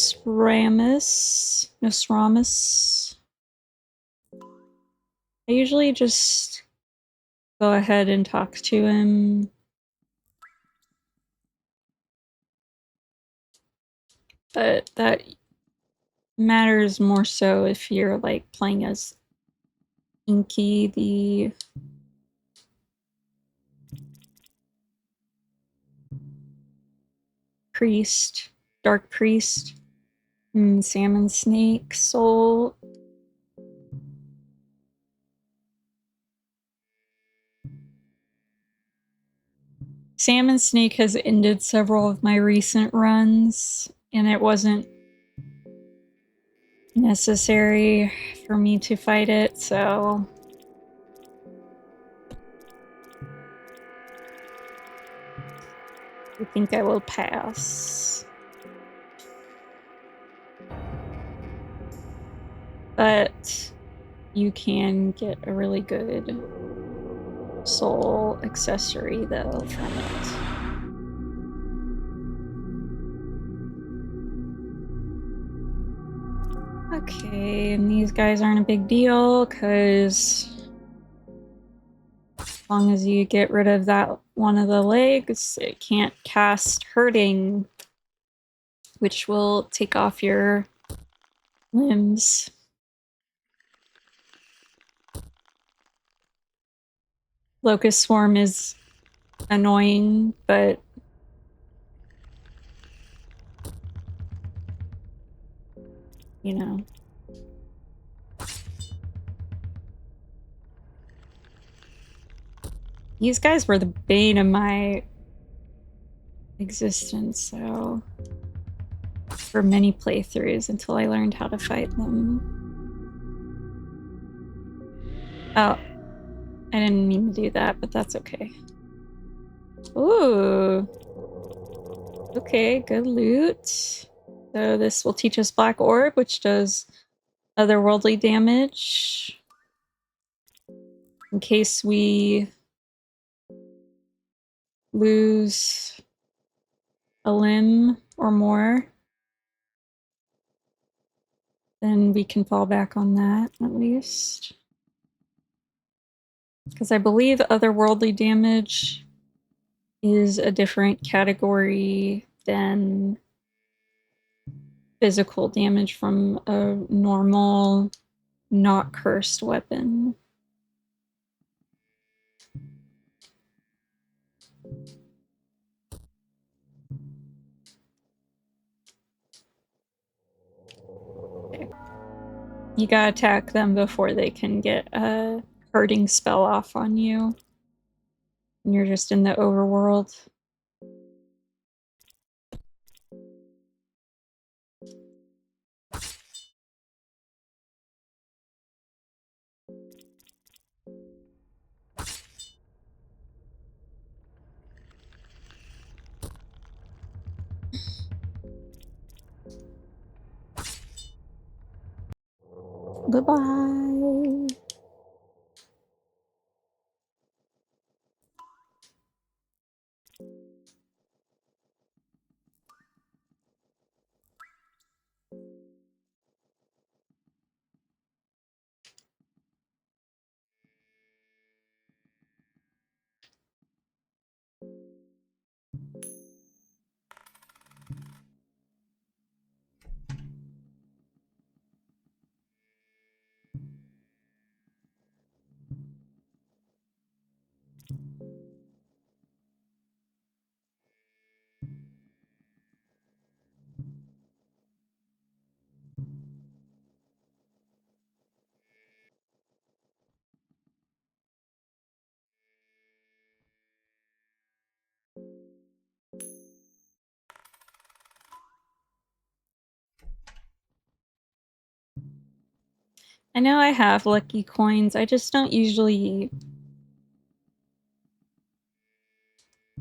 I usually just go ahead and talk to him. But that matters more so if you're like playing as Inky, the priest, dark priest. Salmon snake, soul. Salmon snake has ended several of my recent runs, and it wasn't necessary for me to fight it, so I think I will pass. But you can get a really good soul accessory though from it. Okay, and these guys aren't a big deal because as long as you get rid of that one of the legs, it can't cast hurting, which will take off your limbs. Locust Swarm is annoying, but you know. These guys were the bane of my existence, so for many playthroughs until I learned how to fight them. Oh, I didn't mean to do that, but that's okay. Ooh. Okay, good loot. So this will teach us Black Orb, which does otherworldly damage. In case we lose a limb or more, then we can fall back on that at least. Because I believe otherworldly damage is a different category than physical damage from a normal, not cursed weapon. Okay. You gotta attack them before they can get a hurting spell off on you. And you're just in the overworld. Goodbye. I know I have lucky coins, I just don't usually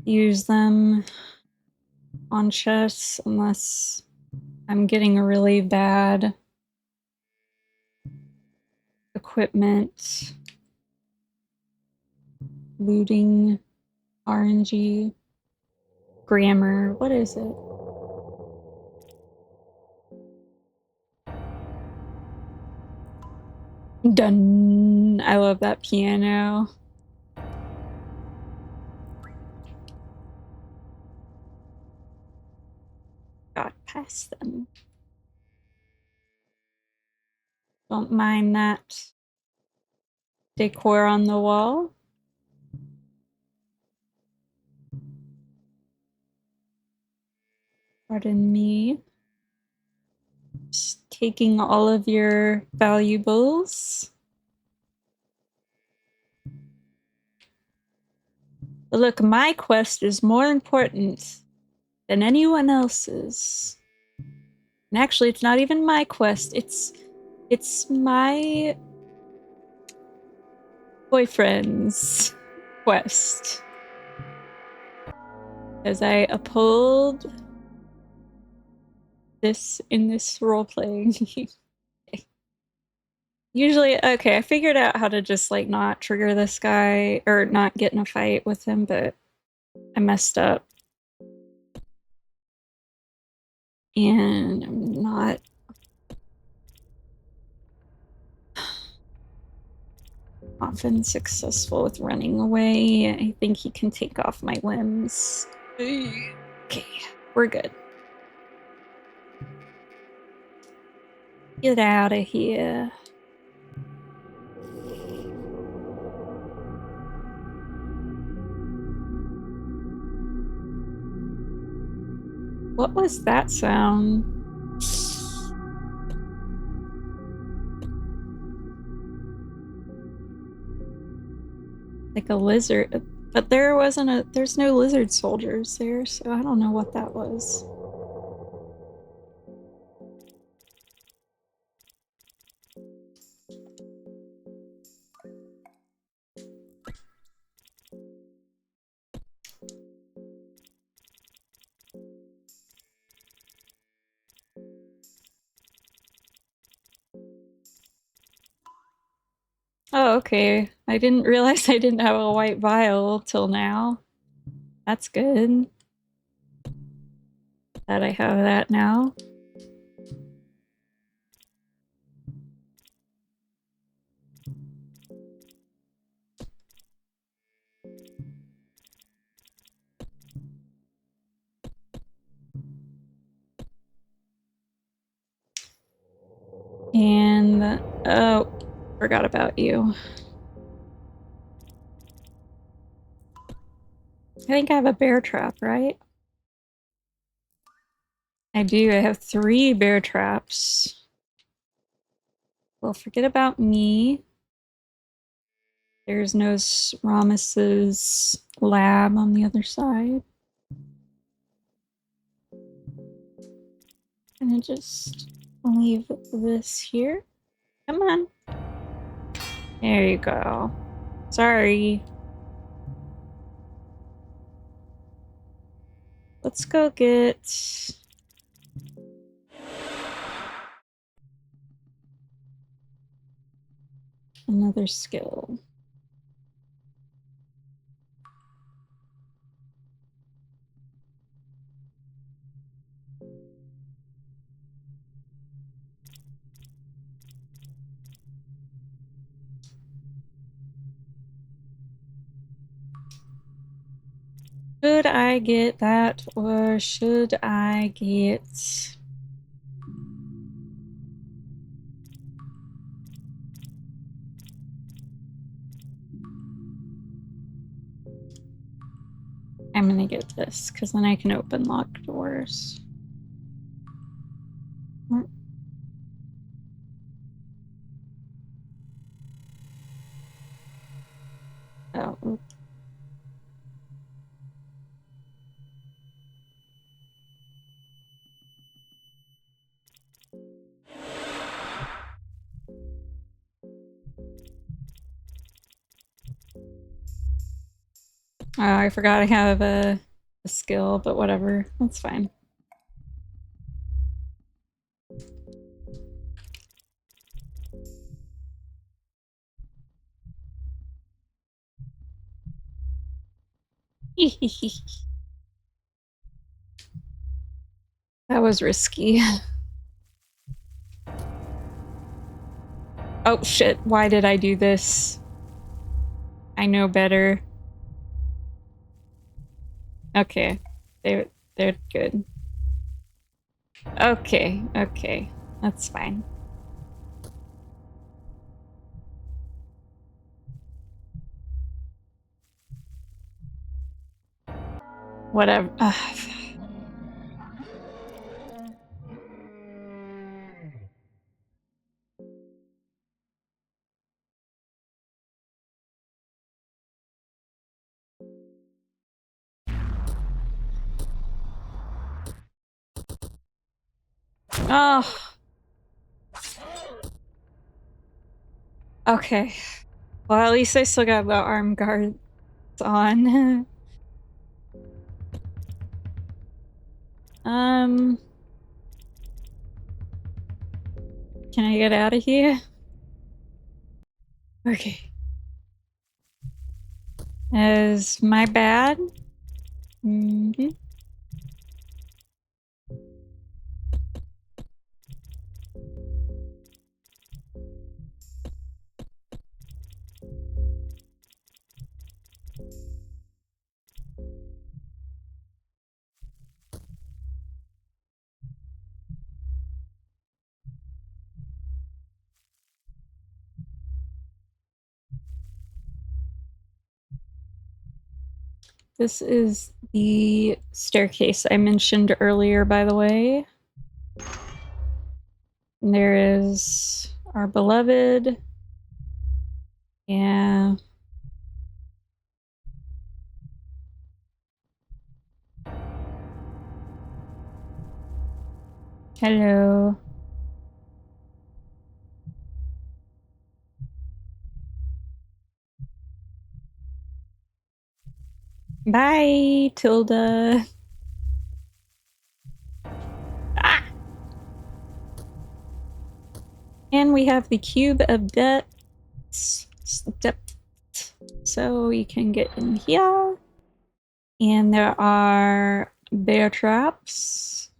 use them on chess unless I'm getting a really bad equipment, looting, RNG, grammar, what is it? Dun! I love that piano. Got past them. Don't mind that decor on the wall. Pardon me. Just taking all of your valuables. But look, my quest is more important than anyone else's. And actually, it's not even my quest. It's my boyfriend's quest. As I uphold this in this role playing. Usually, okay, I figured out how to just like not trigger this guy or not get in a fight with him, but I messed up. And I'm not often successful with running away. I think he can take off my limbs. Okay, we're good. Get out of here. What was that sound? Like a lizard. But there's no lizard soldiers there, so I don't know what that was. Oh, okay. I didn't realize I didn't have a white vial till now. That's good. That I have that now. And, oh, forgot about you. I think I have a bear trap, right? I do. I have 3 bear traps. Well, forget about me. There's no Ramus's lab on the other side. Gonna just leave this here. Come on. There you go. Sorry. Let's go get another skill. Should I get that or should I get... I'm gonna get this because then I can open locked doors. Oh, Oh, I forgot I have a skill, but whatever. That's fine. That was risky. Oh shit, why did I do this? I know better. Okay. They're good. Okay, okay. That's fine. Whatever. Oh. Okay. Well, at least I still got the arm guards on. um, can I get out of here? Okay. Is my bad? Mm-hmm. This is the staircase I mentioned earlier, by the way. And there is our beloved. Yeah. Hello. Bye, Tilda. Ah! And we have the cube of depth. So you can get in here. And there are bear traps.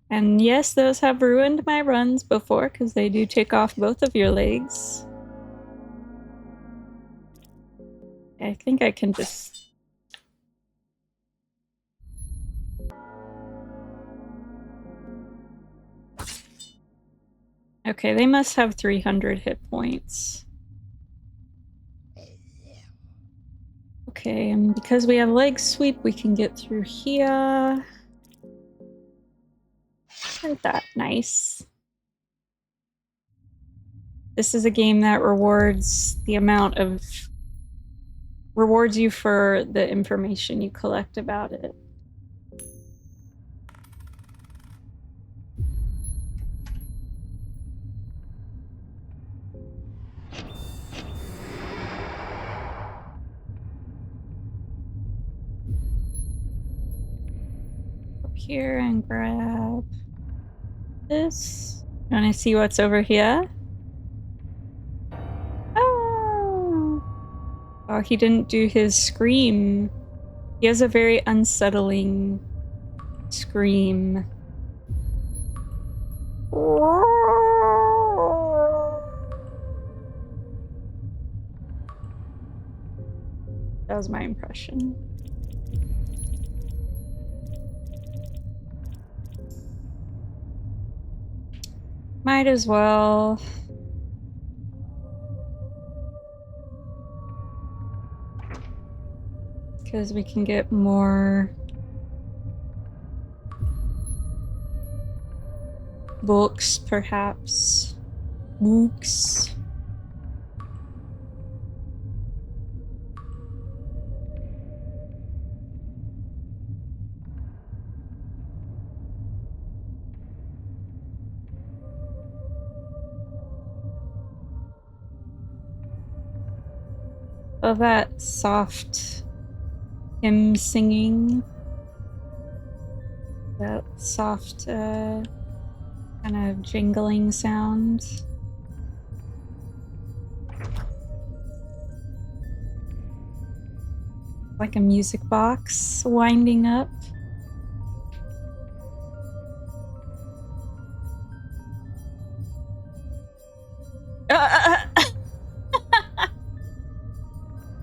And yes, those have ruined my runs before because they do take off both of your legs. I think I can just... Okay, they must have 300 hit points. Okay, and because we have leg sweep, we can get through here. Isn't that nice? This is a game that rewards the amount of... rewards you for the information you collect about it. Up here and grab this. Want to see what's over here? Oh! Oh, he didn't do his scream. He has a very unsettling scream. That was my impression. Might as well. Because we can get more books, perhaps. Books. Oh, that soft him singing. That soft, kind of jingling sound. Like a music box winding up.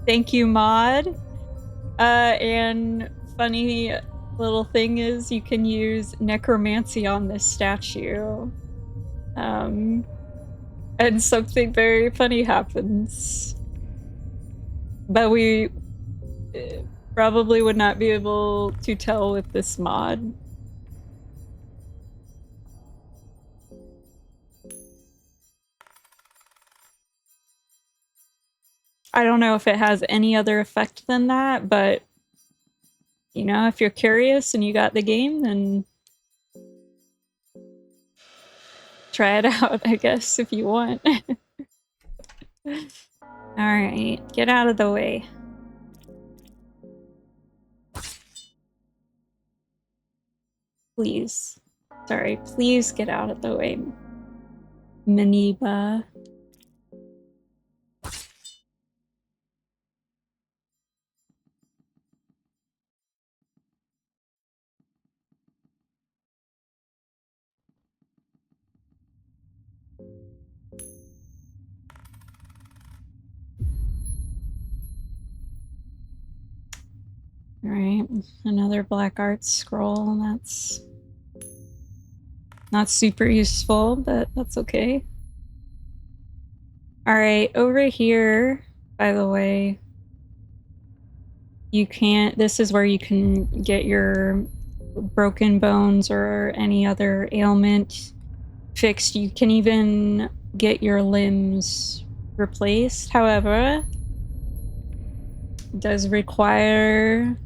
Thank you, mod. And funny little thing is you can use necromancy on this statue. And something very funny happens. But we probably would not be able to tell with this mod. I don't know if it has any other effect than that, but you know, if you're curious and you got the game, then try it out, I guess, if you want. Alright, get out of the way. Please. Sorry, please get out of the way. Miniba. Alright, another black art scroll. That's not super useful, but that's okay. Alright, over here, by the way, you can't, this is where you can get your broken bones or any other ailment fixed. You can even get your limbs replaced. However, it does require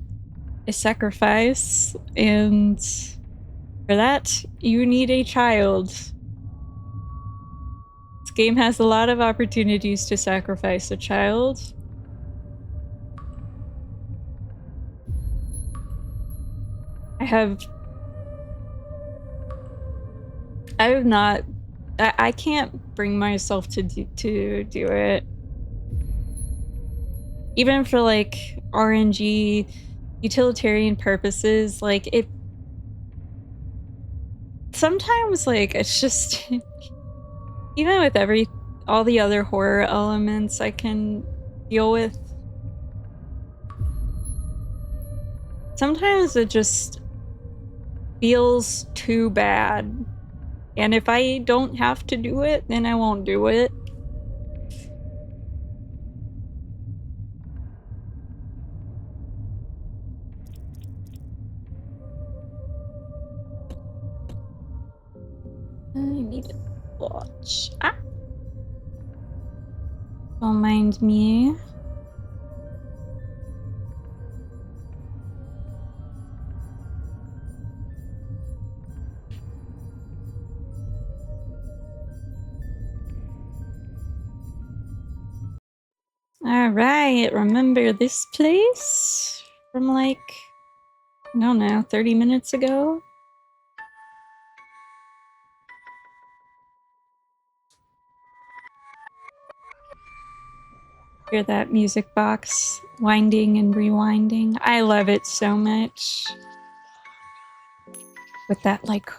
a sacrifice, and for that, you need a child. This game has a lot of opportunities to sacrifice a child. I can't bring myself to do it. Even for like RNG utilitarian purposes, like it sometimes like it's just even with all the other horror elements I can deal with, sometimes it just feels too bad. And if I don't have to do it, then I won't do it. I need a watch. Ah! Don't mind me. Alright, remember this place from like, I don't know, 30 minutes ago? Hear that music box winding and rewinding. I love it so much. With that like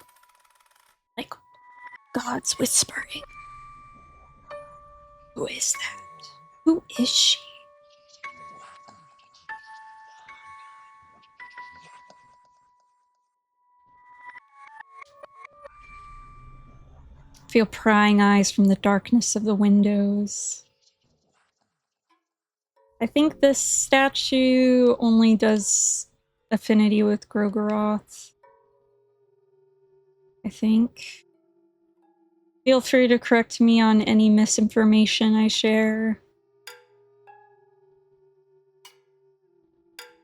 God's whispering. Who is that? Who is she? Feel prying eyes from the darkness of the windows. I think this statue only does affinity with Grogoroth. I think. Feel free to correct me on any misinformation I share.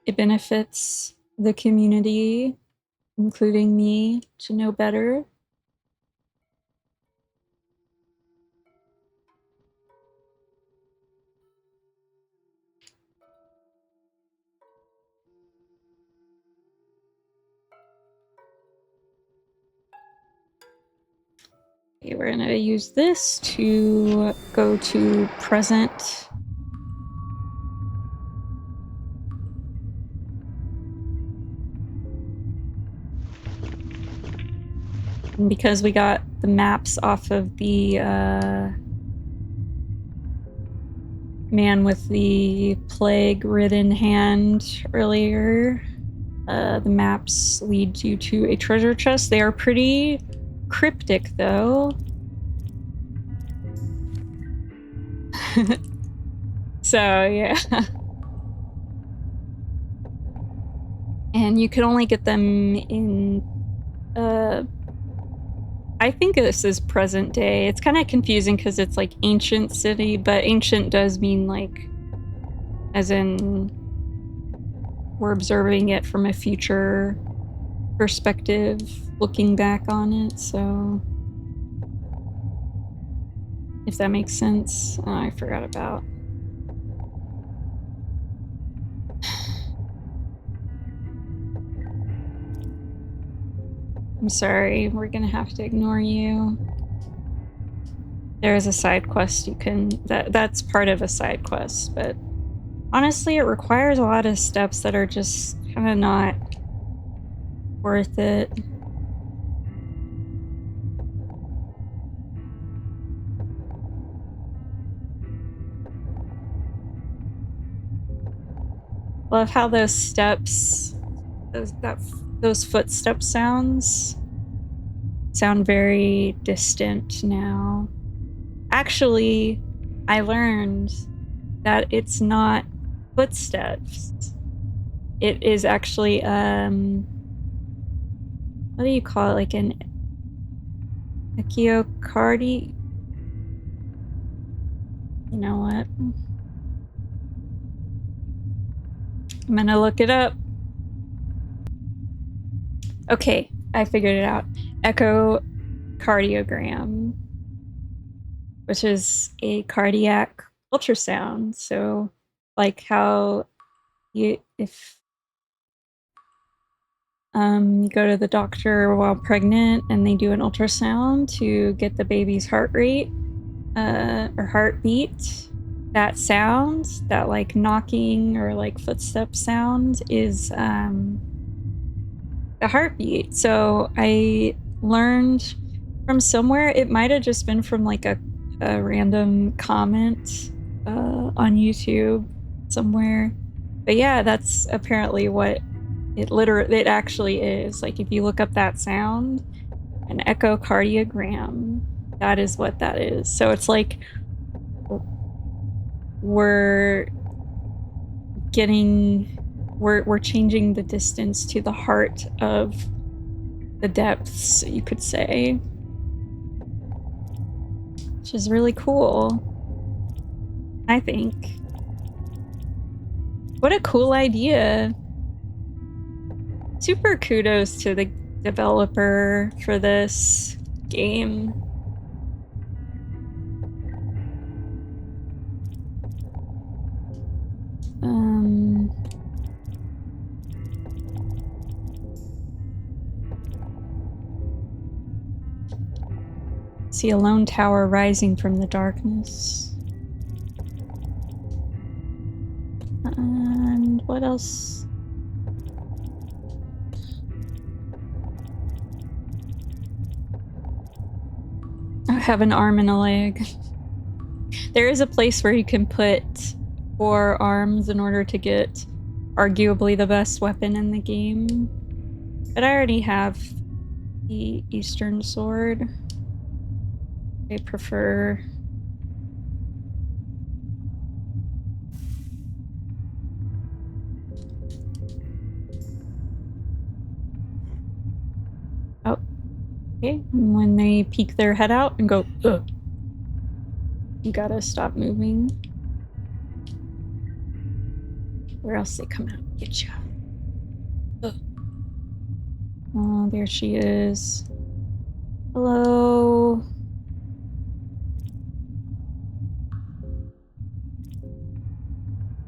It benefits the community, including me, to know better. Okay, we're gonna use this to go to present. And because we got the maps off of the man with the plague-ridden hand earlier, the maps lead you to a treasure chest. They are pretty cryptic, though. So, yeah. And you can only get them in, I think this is present day. It's kind of confusing because it's like ancient city, but ancient does mean like, as in we're observing it from a future perspective, looking back on it, so if that makes sense. Oh, I forgot about. I'm sorry, we're gonna have to ignore you. There is a side quest you can, that's part of a side quest, but honestly, it requires a lot of steps that are just kind of not worth it. Love how those steps, those footstep sounds sound very distant now. Actually, I learned that it's not footsteps. It is actually, what do you call it? Like an echocardiogram? You know what? I'm gonna look it up. Okay, I figured it out. Echocardiogram, which is a cardiac ultrasound. So, like how if you go to the doctor while pregnant and they do an ultrasound to get the baby's heart rate or heartbeat, that sound, that like knocking or like footstep sound is the heartbeat. So I learned from somewhere, it might have just been from like a random comment on YouTube somewhere. But yeah, that's apparently what it actually is. Like if you look up that sound, an echocardiogram, that is what that is. So it's like we're changing the distance to the heart of the depths, you could say, which is really cool, I think. What a cool idea. Super kudos to the developer for this game. See a lone tower rising from the darkness. And what else? I have an arm and a leg. There is a place where you can put 4 arms in order to get arguably the best weapon in the game. But I already have the Eastern Sword. I prefer... Oh, okay. And when they peek their head out and go, ugh, you gotta stop moving. Or else they come out and get you. Ugh. Oh, there she is. Hello.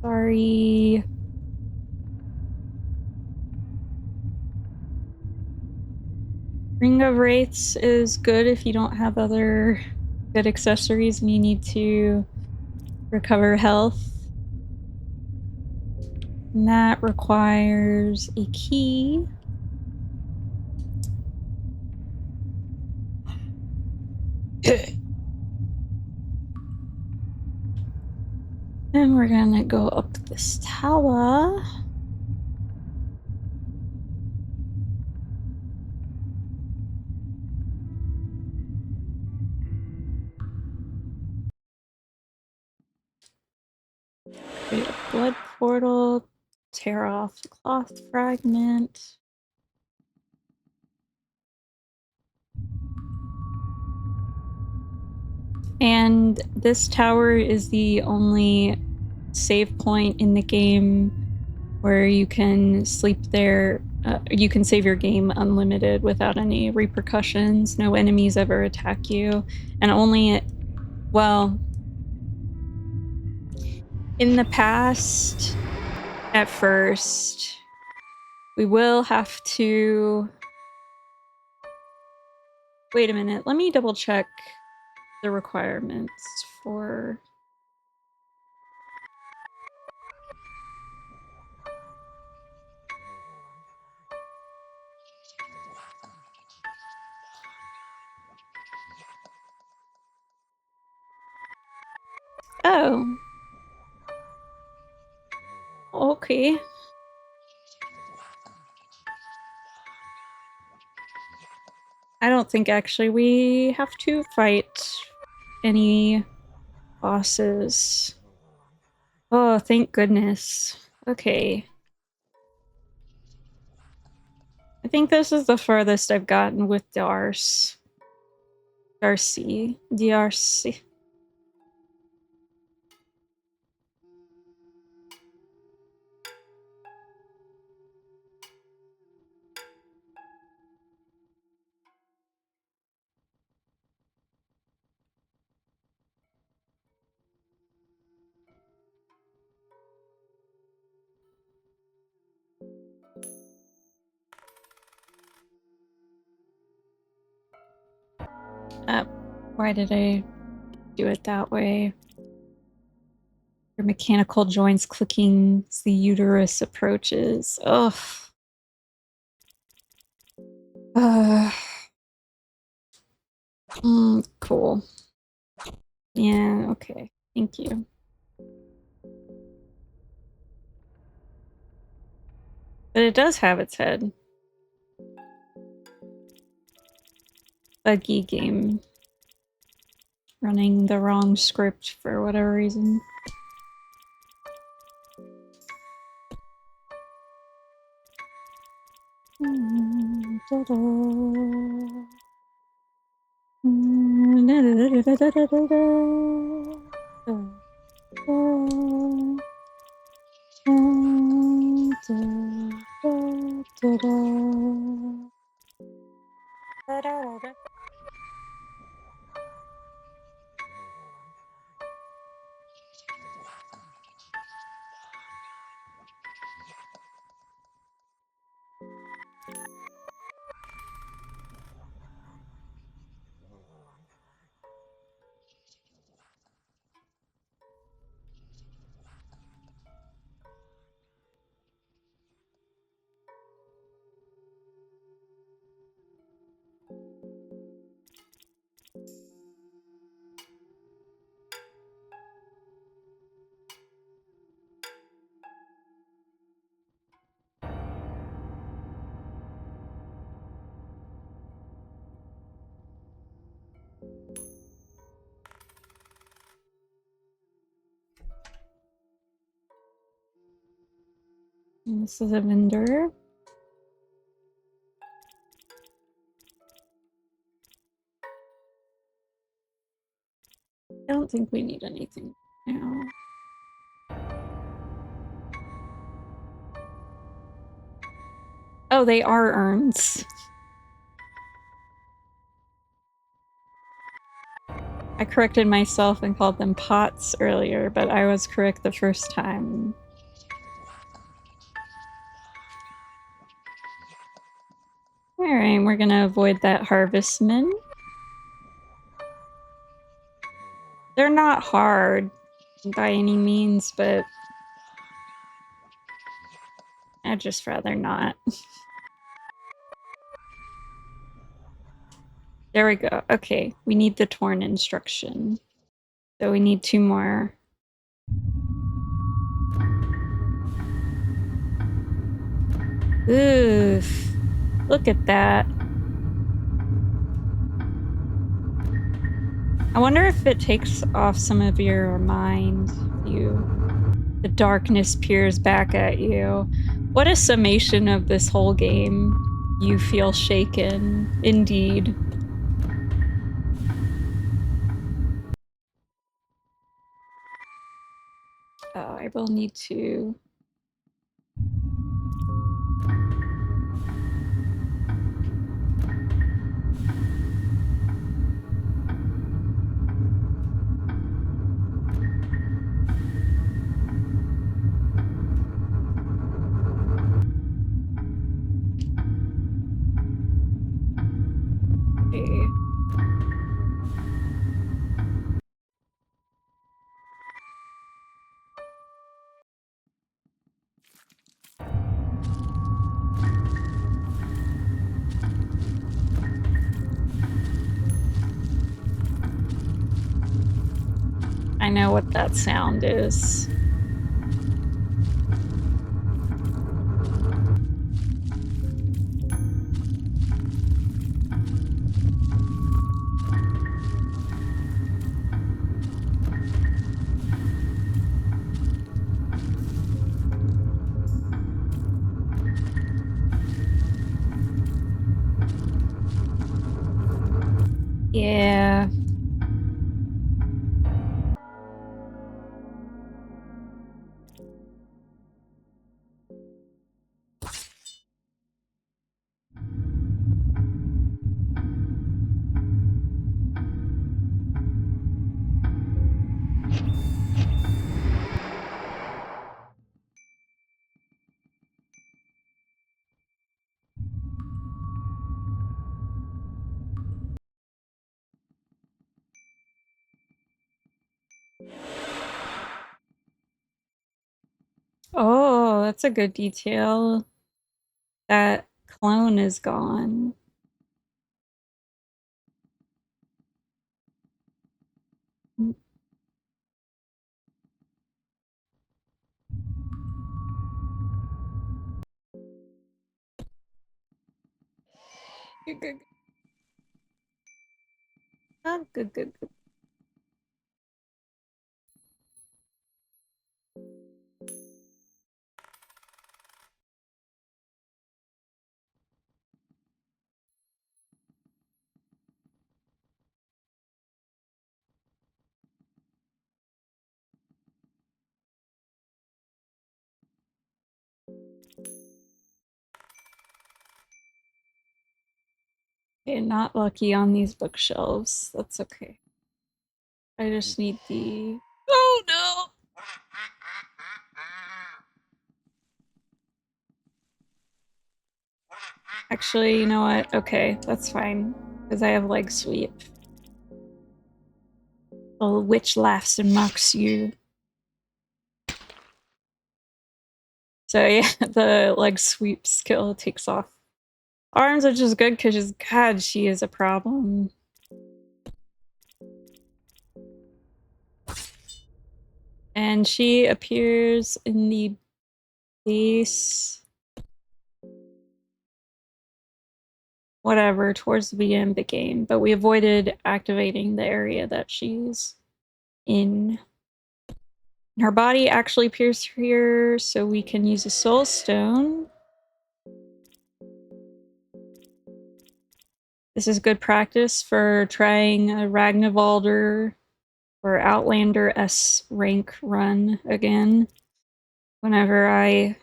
Sorry. Ring of Wraiths is good if you don't have other good accessories and you need to recover health. And that requires a key. And we're gonna go up this tower. Create a blood portal, tear off the cloth fragment. And this tower is the only save point in the game where you can sleep there. You can save your game unlimited without any repercussions. No enemies ever attack you. And only, well, in the past, at first, we will have to... Wait a minute, let me double check the requirements for... Oh. Okay. I don't think actually we have to fight any bosses. Oh, thank goodness. Okay. I think this is the furthest I've gotten with Darcy. DRC. Why did I do it that way? Your mechanical joints clicking as the uterus approaches. Ugh. Cool. Yeah, okay. Thank you. But it does have its head. Buggy game. Running the wrong script for whatever reason. And this is a vendor. I don't think we need anything now. Oh, they are urns. I corrected myself and called them pots earlier, but I was correct the first time. Alright, we're gonna avoid that harvestman. They're not hard by any means, but I'd just rather not. There we go. Okay, we need the torn instruction. So we need 2 more. Oof. Look at that. I wonder if it takes off some of your mind. The darkness peers back at you. What a summation of this whole game. You feel shaken, indeed. I will need to... Okay. I know what that sound is. Yeah. Oh, that's a good detail. That clone is gone. Good. Oh, good. Okay, not lucky on these bookshelves. That's okay. I just need the... Oh no! Actually, you know what? Okay, that's fine. Because I have leg sweep. The witch laughs and mocks you. So yeah, the leg sweep skill takes off arms, which is good because God, she is a problem. And she appears in the base, whatever, towards the beginning of the game, but we avoided activating the area that she's in. Her body actually appears here, so we can use a soul stone. This is good practice for trying a Ragnarvalder or Outlander S rank run again. Whenever I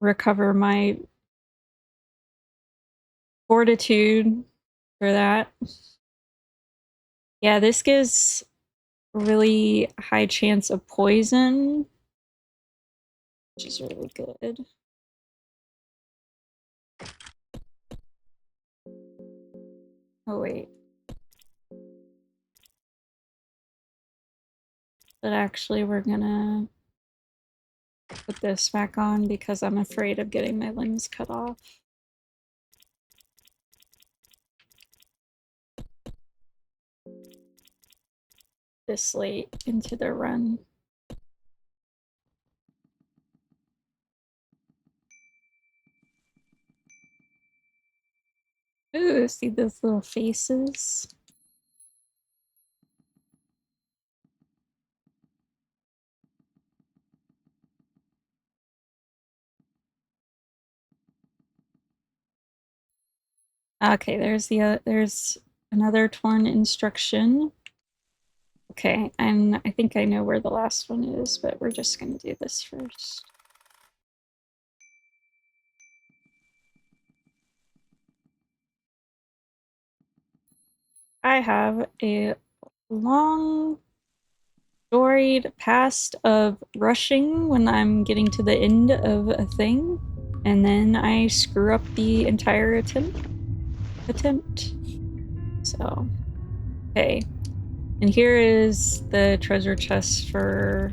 recover my fortitude for that. Yeah, this gives really high chance of poison, which is really good. Oh, wait. But actually, we're gonna put this back on because I'm afraid of getting my limbs cut off. This late into the run. Ooh, see those little faces? Okay, there's another torn instruction. Okay, I think I know where the last one is, but we're just gonna do this first. I have a long storied past of rushing when I'm getting to the end of a thing, and then I screw up the entire attempt. So, okay. And here is the treasure chest for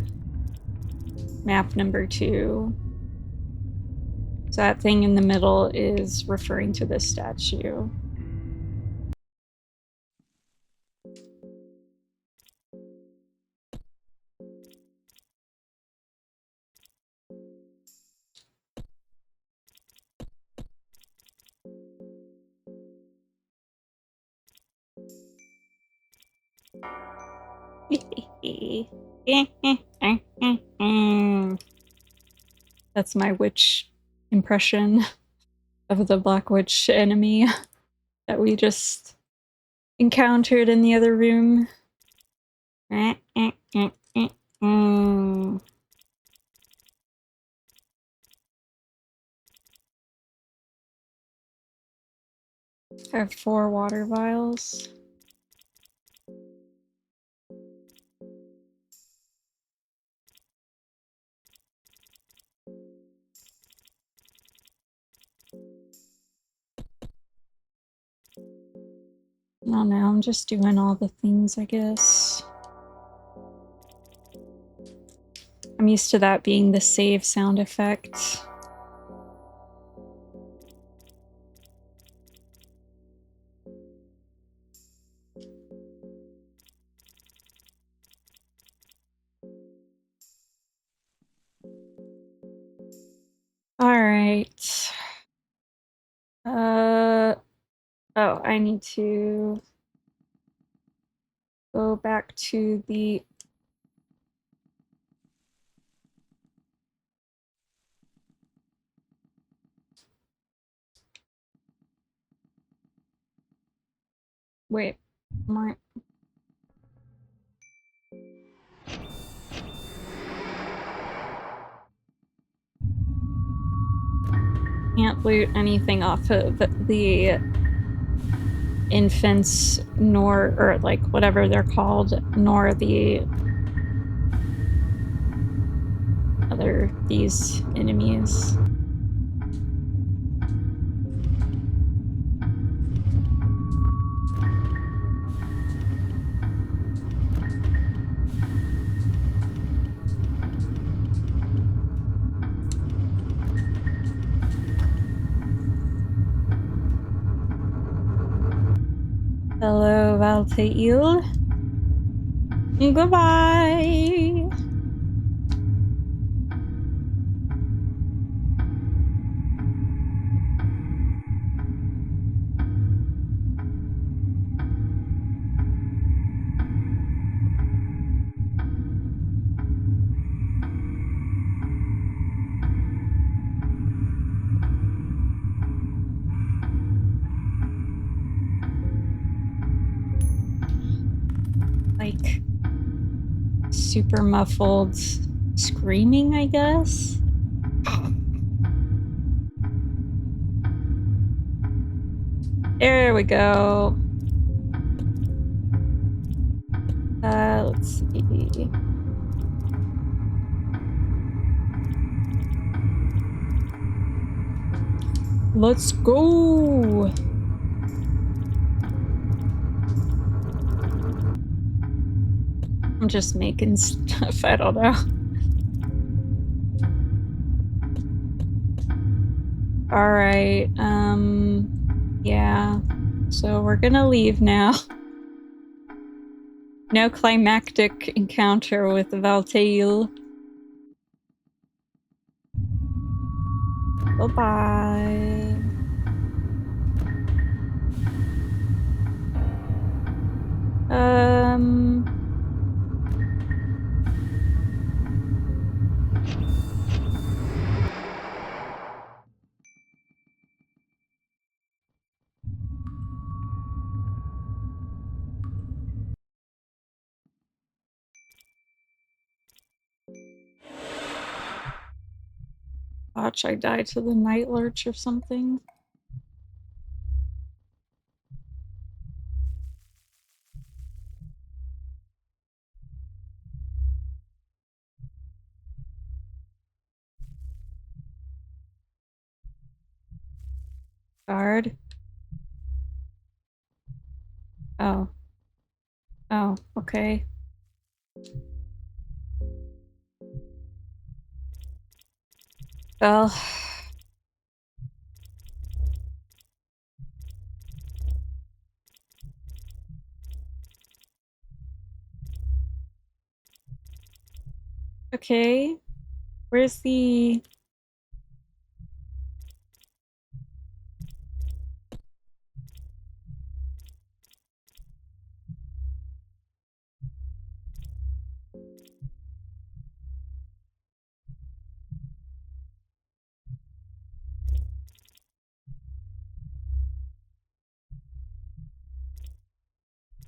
map number 2. So that thing in the middle is referring to this statue. That's my witch impression of the Black Witch enemy that we just encountered in the other room. I have 4 water vials. I don't know, I'm just doing all the things, I guess. I'm used to that being the save sound effect. Alright. Oh, I need to go back to the... Wait, my... Can't loot anything off of the infants, nor, or like whatever they're called, nor the these enemies. Hello, Valtail. Goodbye. Like super muffled screaming, I guess. There we go. Let's see. Let's go. just making stuff. I don't know. Alright, yeah. So we're gonna leave now. No climactic encounter with Valtail. Bye-bye. Watch I die to the night lurch or something. Guard. Oh. Oh, okay. Well. Okay. Where's the...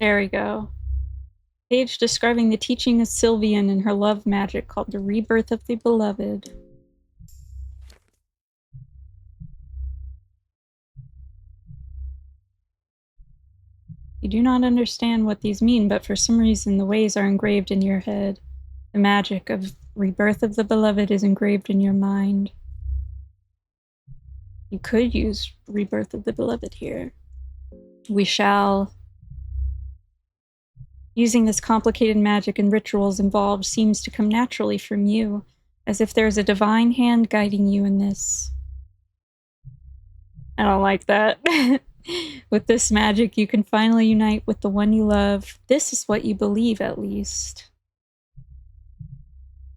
There we go. Page describing the teaching of Sylvian and her love magic called the Rebirth of the Beloved. You do not understand what these mean, but for some reason the ways are engraved in your head. The magic of Rebirth of the Beloved is engraved in your mind. You could use Rebirth of the Beloved here. We shall. Using this complicated magic and rituals involved seems to come naturally from you, as if there's a divine hand guiding you in this. I don't like that. With this magic, you can finally unite with the one you love. This is what you believe, at least.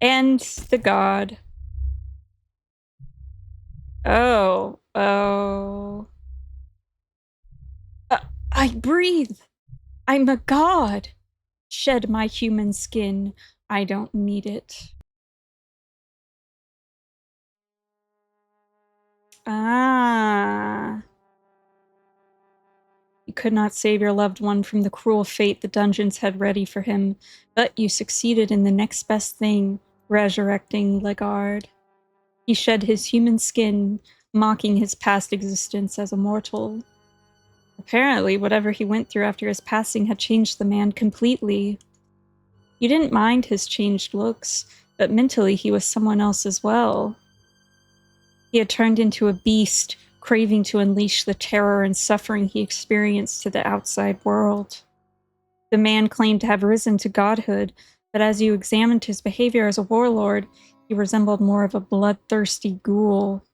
And the god. Oh. Oh. I breathe! I'm a god! Shed my human skin. I don't need it. Ah. You could not save your loved one from the cruel fate the dungeons had ready for him, but you succeeded in the next best thing, resurrecting Legard. He shed his human skin, mocking his past existence as a mortal. Apparently, whatever he went through after his passing had changed the man completely. You didn't mind his changed looks, but mentally he was someone else as well. He had turned into a beast, craving to unleash the terror and suffering he experienced to the outside world. The man claimed to have risen to godhood, but as you examined his behavior as a warlord, he resembled more of a bloodthirsty ghoul.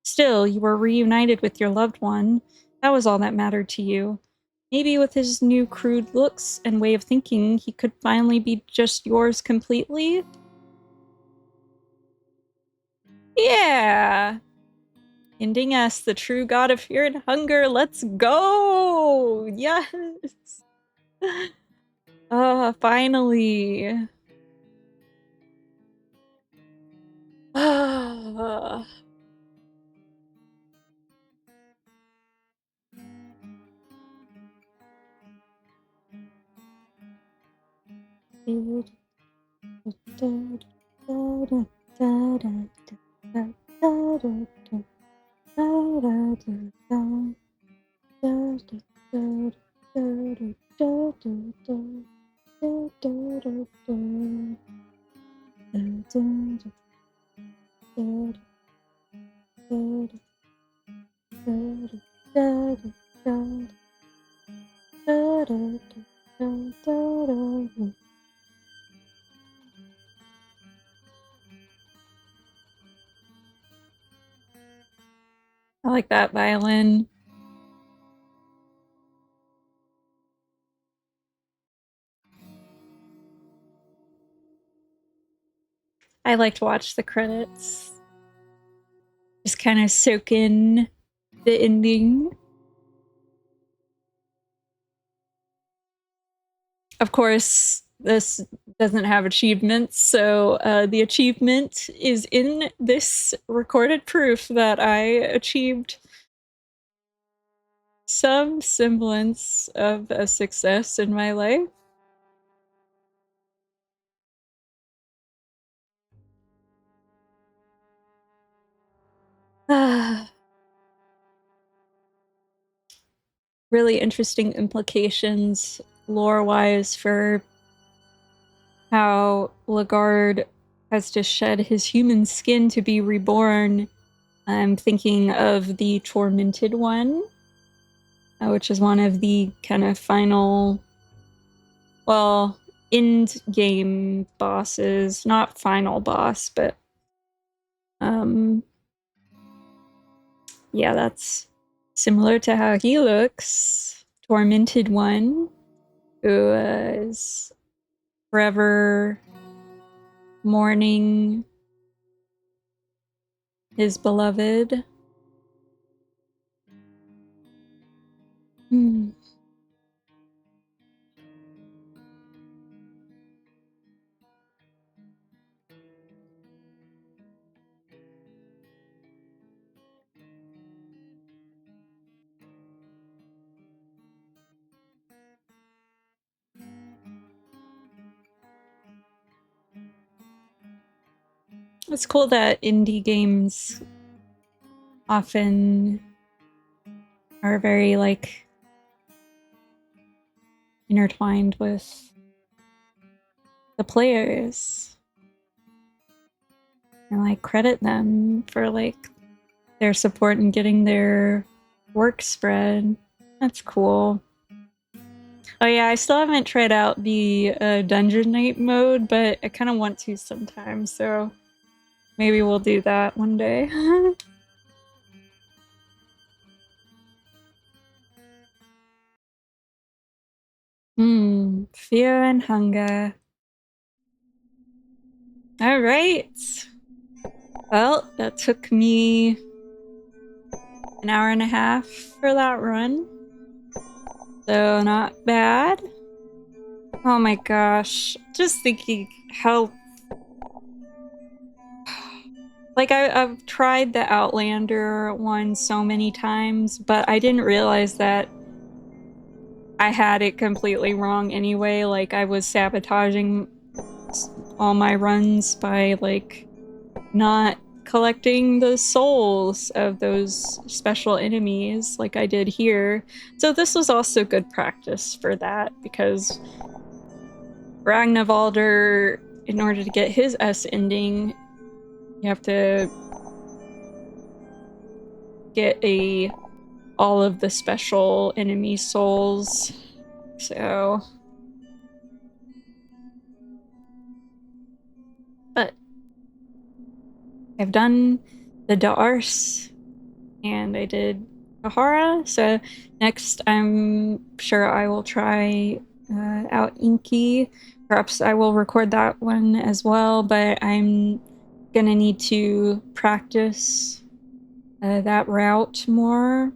Still, you were reunited with your loved one. That was all that mattered to you. Maybe with his new crude looks and way of thinking, he could finally be just yours completely? Yeah! Ending us, the true god of fear and hunger. Let's go! Yes! Finally. Ah. I like that violin. I like to watch the credits. Just kind of soak in the ending. Of course, this doesn't have achievements, so the achievement is in this recorded proof that I achieved some semblance of a success in my life. Really interesting implications lore-wise for how Lagarde has to shed his human skin to be reborn. I'm thinking of the Tormented One, which is one of the kind of final, well, end game bosses. Not final boss, but yeah, that's similar to how he looks. Tormented One, who is forever mourning his beloved. It's cool that indie games often are very, like, intertwined with the players. And, like, credit them for, like, their support in getting their work spread. That's cool. Oh yeah, I still haven't tried out the Dungeon Knight mode, but I kind of want to sometime, so maybe we'll do that one day. Fear and hunger. All right. Well, that took me an hour and a half for that run. So not bad. Oh my gosh. Just thinking how... Like, I've tried the Outlander one so many times, but I didn't realize that I had it completely wrong anyway. Like, I was sabotaging all my runs by, like, not collecting the souls of those special enemies like I did here. So this was also good practice for that, because Ragnavaldr, in order to get his S ending, you have to get all of the special enemy souls. So, but I've done the Da'ars and I did Kahara, so next I'm sure I will try out Inky. Perhaps I will record that one as well, but I'm gonna need to practice that route more,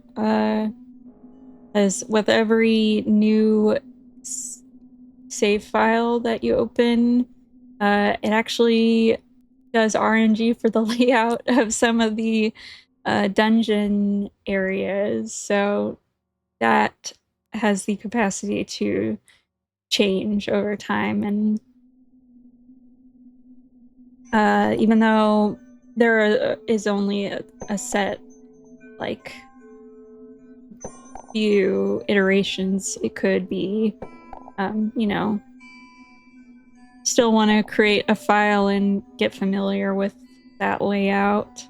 as with every new save file that you open, it actually does RNG for the layout of some of the dungeon areas, so that has the capacity to change over time. And even though there is only a set, like, few iterations, it could be, you know, still want to create a file and get familiar with that layout.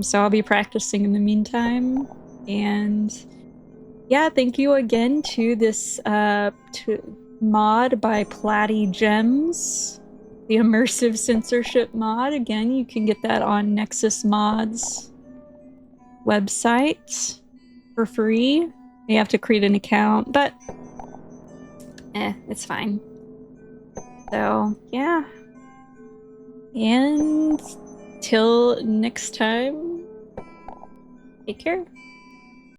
So I'll be practicing in the meantime. And yeah, thank you again to this mod by Platy Gems, the immersive censorship mod. Again, you can get that on Nexus Mods. website for free. You have to create an account, but it's fine. So, yeah. And till next time, take care.